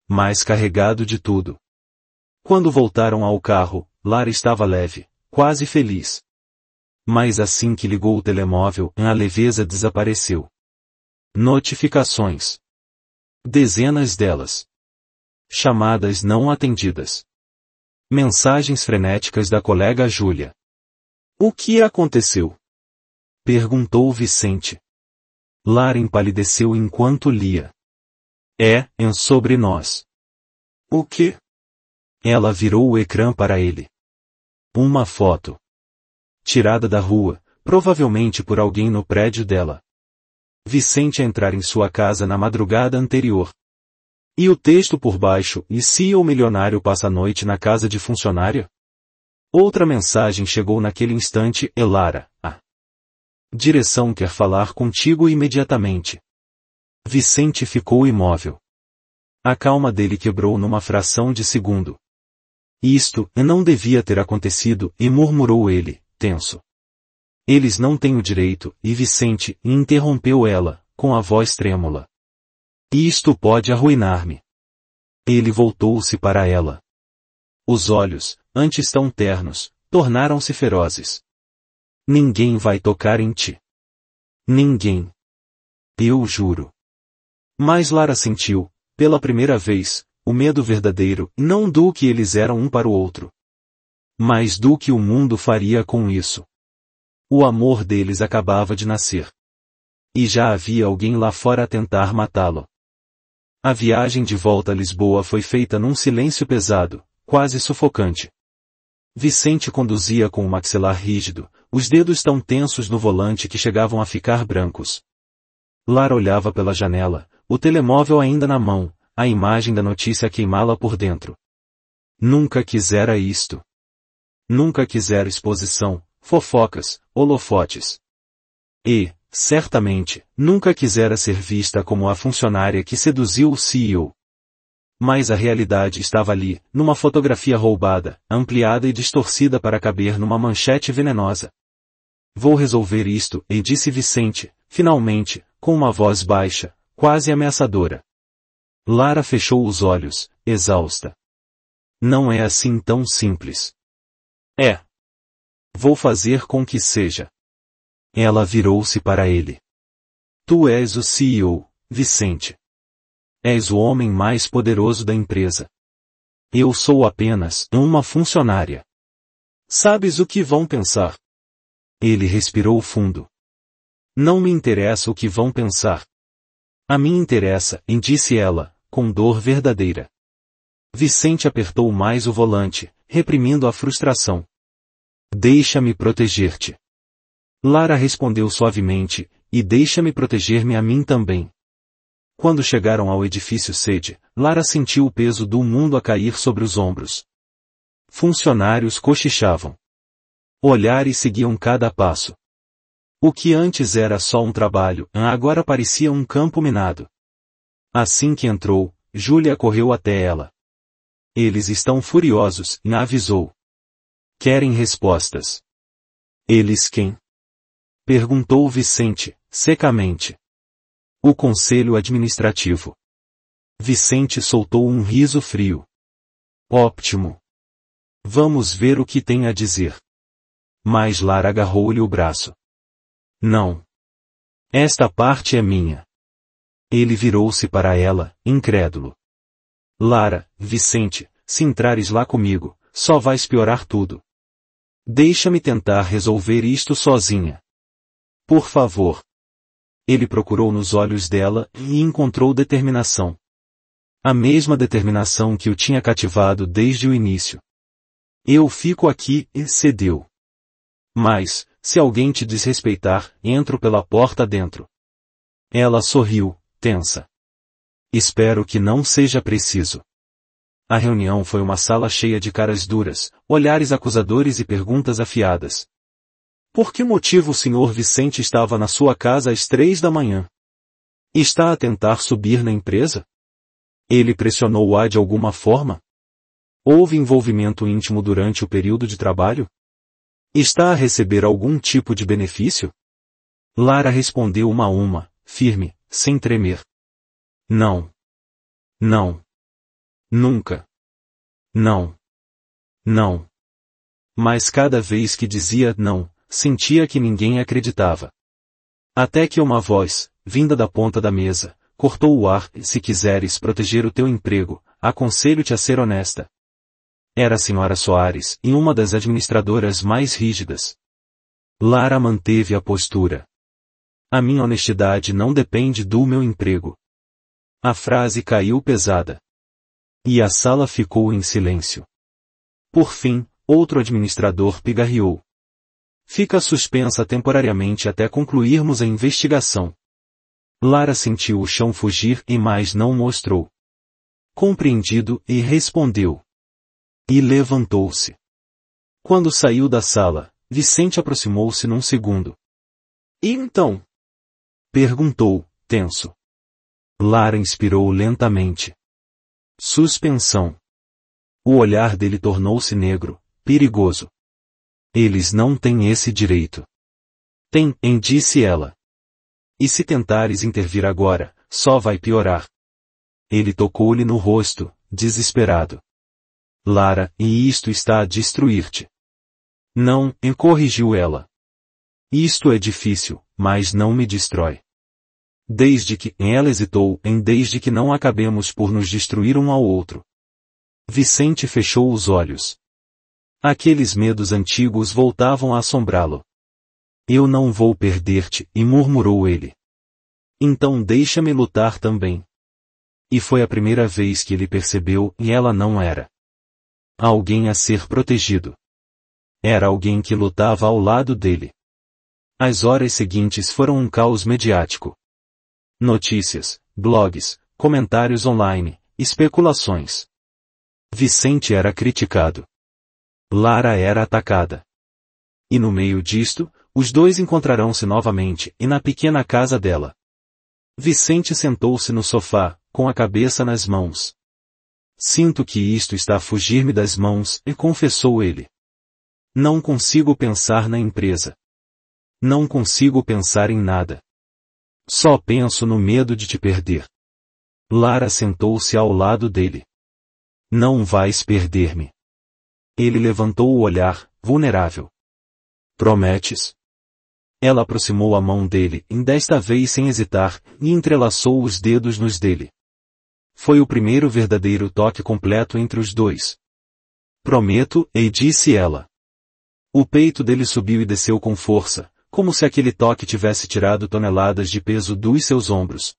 S2: Mas carregado de tudo. Quando voltaram ao carro, Lara estava leve, quase feliz. Mas assim que ligou o telemóvel, a leveza desapareceu. Notificações. Dezenas delas. Chamadas não atendidas. Mensagens frenéticas da colega Júlia. O que aconteceu? Perguntou Vicente. Lara empalideceu enquanto lia. É sobre nós. O quê? Ela virou o ecrã para ele. Uma foto. Tirada da rua, provavelmente por alguém no prédio dela. Vicente a entrar em sua casa na madrugada anterior. E o texto por baixo: e se o milionário passa a noite na casa de funcionária? Outra mensagem chegou naquele instante: Lara, a direção quer falar contigo imediatamente. Vicente ficou imóvel. A calma dele quebrou numa fração de segundo. Isto não devia ter acontecido, e murmurou ele, tenso. Eles não têm o direito, e Vicente interrompeu ela, com a voz trêmula. Isto pode arruinar-me. Ele voltou-se para ela. Os olhos, antes tão ternos, tornaram-se ferozes. Ninguém vai tocar em ti. Ninguém. Eu juro. Mas Lara sentiu, pela primeira vez, o medo verdadeiro, não do que eles eram um para o outro, mas do que o mundo faria com isso. O amor deles acabava de nascer. E já havia alguém lá fora a tentar matá-lo. A viagem de volta a Lisboa foi feita num silêncio pesado, quase sufocante. Vicente conduzia com o maxilar rígido, os dedos tão tensos no volante que chegavam a ficar brancos. Lara olhava pela janela, o telemóvel ainda na mão, a imagem da notícia a queimá-la por dentro. Nunca quisera isto. Nunca quisera exposição, fofocas, holofotes. E, certamente, nunca quisera ser vista como a funcionária que seduziu o CEO. Mas a realidade estava ali, numa fotografia roubada, ampliada e distorcida para caber numa manchete venenosa. Vou resolver isto, e disse Vicente, finalmente, com uma voz baixa, quase ameaçadora. Lara fechou os olhos, exausta. Não é assim tão simples. É. Vou fazer com que seja. Ela virou-se para ele. Tu és o CEO, Vicente. És o homem mais poderoso da empresa. Eu sou apenas uma funcionária. Sabes o que vão pensar? Ele respirou fundo. Não me interessa o que vão pensar. A mim interessa, disse ela, com dor verdadeira. Vicente apertou mais o volante, reprimindo a frustração. Deixa-me proteger-te. Lara respondeu suavemente, e deixa-me proteger-me a mim também. Quando chegaram ao edifício sede, Lara sentiu o peso do mundo a cair sobre os ombros. Funcionários cochichavam. Olhares seguiam cada passo. O que antes era só um trabalho, agora parecia um campo minado. Assim que entrou, Júlia correu até ela. Eles estão furiosos, avisou. Querem respostas. Eles quem? Perguntou Vicente, secamente. O Conselho Administrativo. Vicente soltou um riso frio. Ótimo. Vamos ver o que tem a dizer. Mas Lara agarrou-lhe o braço. Não. Esta parte é minha. Ele virou-se para ela, incrédulo. Lara, Vicente, se entrares lá comigo, só vais piorar tudo. Deixa-me tentar resolver isto sozinha. Por favor. Ele procurou nos olhos dela e encontrou determinação. A mesma determinação que o tinha cativado desde o início. Eu fico aqui, e cedeu. Mas, se alguém te desrespeitar, entro pela porta dentro. Ela sorriu, tensa. Espero que não seja preciso. A reunião foi uma sala cheia de caras duras, olhares acusadores e perguntas afiadas. Por que motivo o Sr. Vicente estava na sua casa às 3 da manhã? Está a tentar subir na empresa? Ele pressionou-a de alguma forma? Houve envolvimento íntimo durante o período de trabalho? Está a receber algum tipo de benefício? Lara respondeu uma a uma, firme, sem tremer. Não. Não. Nunca. Não. Não. Mas cada vez que dizia não, sentia que ninguém acreditava. Até que uma voz, vinda da ponta da mesa, cortou o ar. Se quiseres proteger o teu emprego, aconselho-te a ser honesta. Era a Sra. Soares, e uma das administradoras mais rígidas. Lara manteve a postura. A minha honestidade não depende do meu emprego. A frase caiu pesada. E a sala ficou em silêncio. Por fim, outro administrador pigarreou. Fica suspensa temporariamente até concluirmos a investigação. Lara sentiu o chão fugir e mais não mostrou. Compreendido, e respondeu. E levantou-se. Quando saiu da sala, Vicente aproximou-se num segundo. E então? Perguntou, tenso. Lara inspirou lentamente. Suspensão. O olhar dele tornou-se negro, perigoso. Eles não têm esse direito. Tem, disse ela. E se tentares intervir agora, só vai piorar. Ele tocou-lhe no rosto, desesperado. Lara, e isto está a destruir-te. Não, corrigiu ela. Isto é difícil, mas não me destrói. Desde que, ela hesitou, desde que não acabemos por nos destruir um ao outro. Vicente fechou os olhos. Aqueles medos antigos voltavam a assombrá-lo. Eu não vou perder-te, murmurou ele. Então deixa-me lutar também. E foi a primeira vez que ele percebeu, e ela não era alguém a ser protegido. Era alguém que lutava ao lado dele. As horas seguintes foram um caos mediático. Notícias, blogs, comentários online, especulações. Vicente era criticado. Lara era atacada. E no meio disto, os dois encontrarão-se novamente, e na pequena casa dela. Vicente sentou-se no sofá, com a cabeça nas mãos. Sinto que isto está a fugir-me das mãos, confessou ele. Não consigo pensar na empresa. Não consigo pensar em nada. Só penso no medo de te perder. Lara sentou-se ao lado dele. Não vais perder-me. Ele levantou o olhar, vulnerável. Prometes? Ela aproximou a mão dele, desta vez sem hesitar, e entrelaçou os dedos nos dele. Foi o primeiro verdadeiro toque completo entre os dois. Prometo, disse ela. O peito dele subiu e desceu com força, como se aquele toque tivesse tirado toneladas de peso dos seus ombros.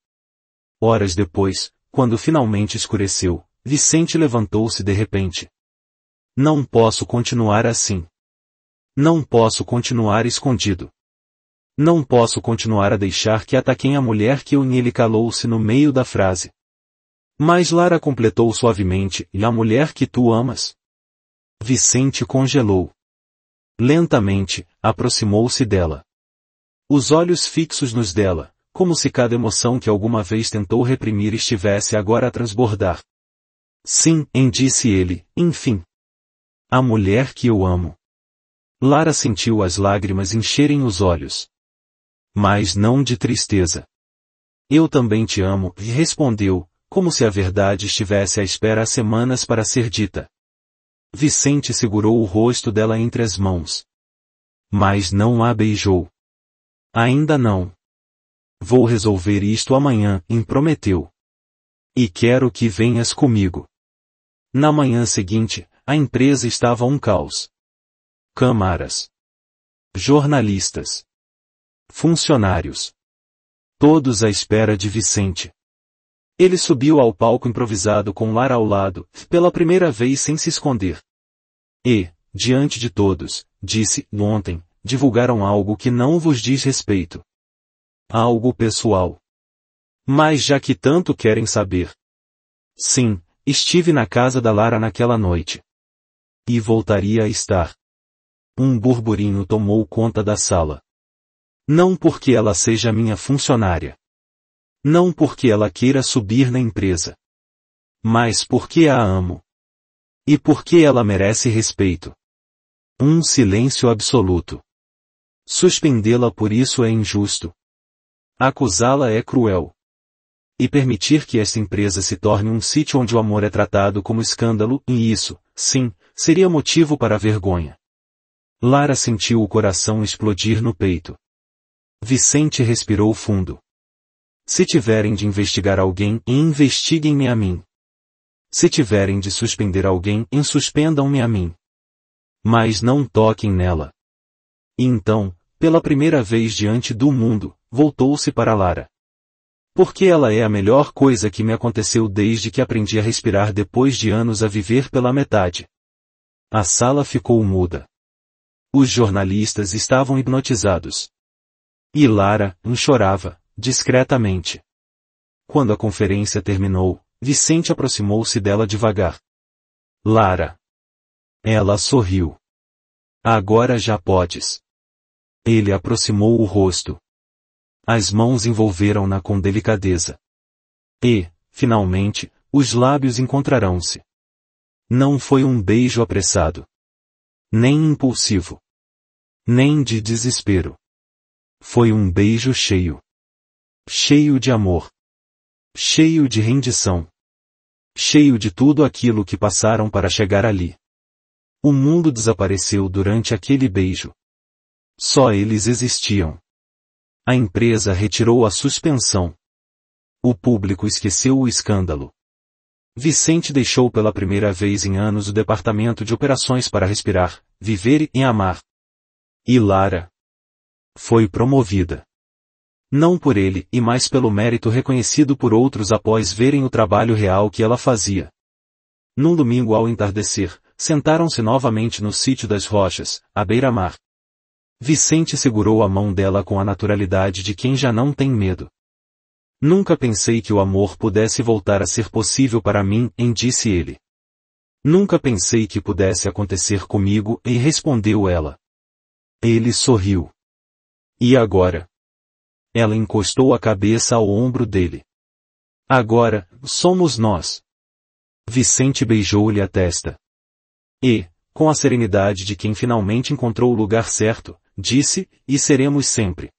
S2: Horas depois, quando finalmente escureceu, Vicente levantou-se de repente. Não posso continuar assim. Não posso continuar escondido. Não posso continuar a deixar que ataquem a mulher que eu nele calou-se no meio da frase. Mas Lara completou suavemente, e a mulher que tu amas? Vicente congelou. Lentamente, aproximou-se dela. Os olhos fixos nos dela, como se cada emoção que alguma vez tentou reprimir estivesse agora a transbordar. Sim, disse ele, enfim. A mulher que eu amo. Lara sentiu as lágrimas encherem os olhos. Mas não de tristeza. Eu também te amo, respondeu, como se a verdade estivesse à espera há semanas para ser dita. Vicente segurou o rosto dela entre as mãos. Mas não a beijou. Ainda não. Vou resolver isto amanhã, prometeu. E quero que venhas comigo. Na manhã seguinte, a empresa estava um caos. Câmaras. Jornalistas. Funcionários. Todos à espera de Vicente. Ele subiu ao palco improvisado com Lara ao lado, pela primeira vez sem se esconder. E, diante de todos, disse, ontem, divulgaram algo que não vos diz respeito. Algo pessoal. Mas já que tanto querem saber. Sim, estive na casa da Lara naquela noite. E voltaria a estar. Um burburinho tomou conta da sala. Não porque ela seja minha funcionária. Não porque ela queira subir na empresa. Mas porque a amo. E porque ela merece respeito. Um silêncio absoluto. Suspendê-la por isso é injusto. Acusá-la é cruel. E permitir que esta empresa se torne um sítio onde o amor é tratado como escândalo, e isso, sim, seria motivo para vergonha. Lara sentiu o coração explodir no peito. Vicente respirou fundo. Se tiverem de investigar alguém, investiguem-me a mim. Se tiverem de suspender alguém, suspendam-me a mim. Mas não toquem nela. E então, pela primeira vez diante do mundo, voltou-se para Lara. Porque ela é a melhor coisa que me aconteceu desde que aprendi a respirar depois de anos a viver pela metade. A sala ficou muda. Os jornalistas estavam hipnotizados. E Lara chorava, discretamente. Quando a conferência terminou, Vicente aproximou-se dela devagar. Lara. Ela sorriu. Agora já podes. Ele aproximou o rosto. As mãos envolveram-na com delicadeza. E, finalmente, os lábios encontrarão-se. Não foi um beijo apressado. Nem impulsivo. Nem de desespero. Foi um beijo cheio. Cheio de amor. Cheio de rendição. Cheio de tudo aquilo que passaram para chegar ali. O mundo desapareceu durante aquele beijo. Só eles existiam. A empresa retirou a suspensão. O público esqueceu o escândalo. Vicente deixou pela primeira vez em anos o departamento de operações para respirar, viver e amar. E Lara foi promovida. Não por ele, e mais pelo mérito reconhecido por outros após verem o trabalho real que ela fazia. Num domingo ao entardecer, sentaram-se novamente no sítio das rochas, à beira-mar. Vicente segurou a mão dela com a naturalidade de quem já não tem medo. Nunca pensei que o amor pudesse voltar a ser possível para mim, disse ele. Nunca pensei que pudesse acontecer comigo, e respondeu ela. Ele sorriu. E agora? Ela encostou a cabeça ao ombro dele. Agora, somos nós. Vicente beijou-lhe a testa. E, com a serenidade de quem finalmente encontrou o lugar certo, disse, e seremos sempre.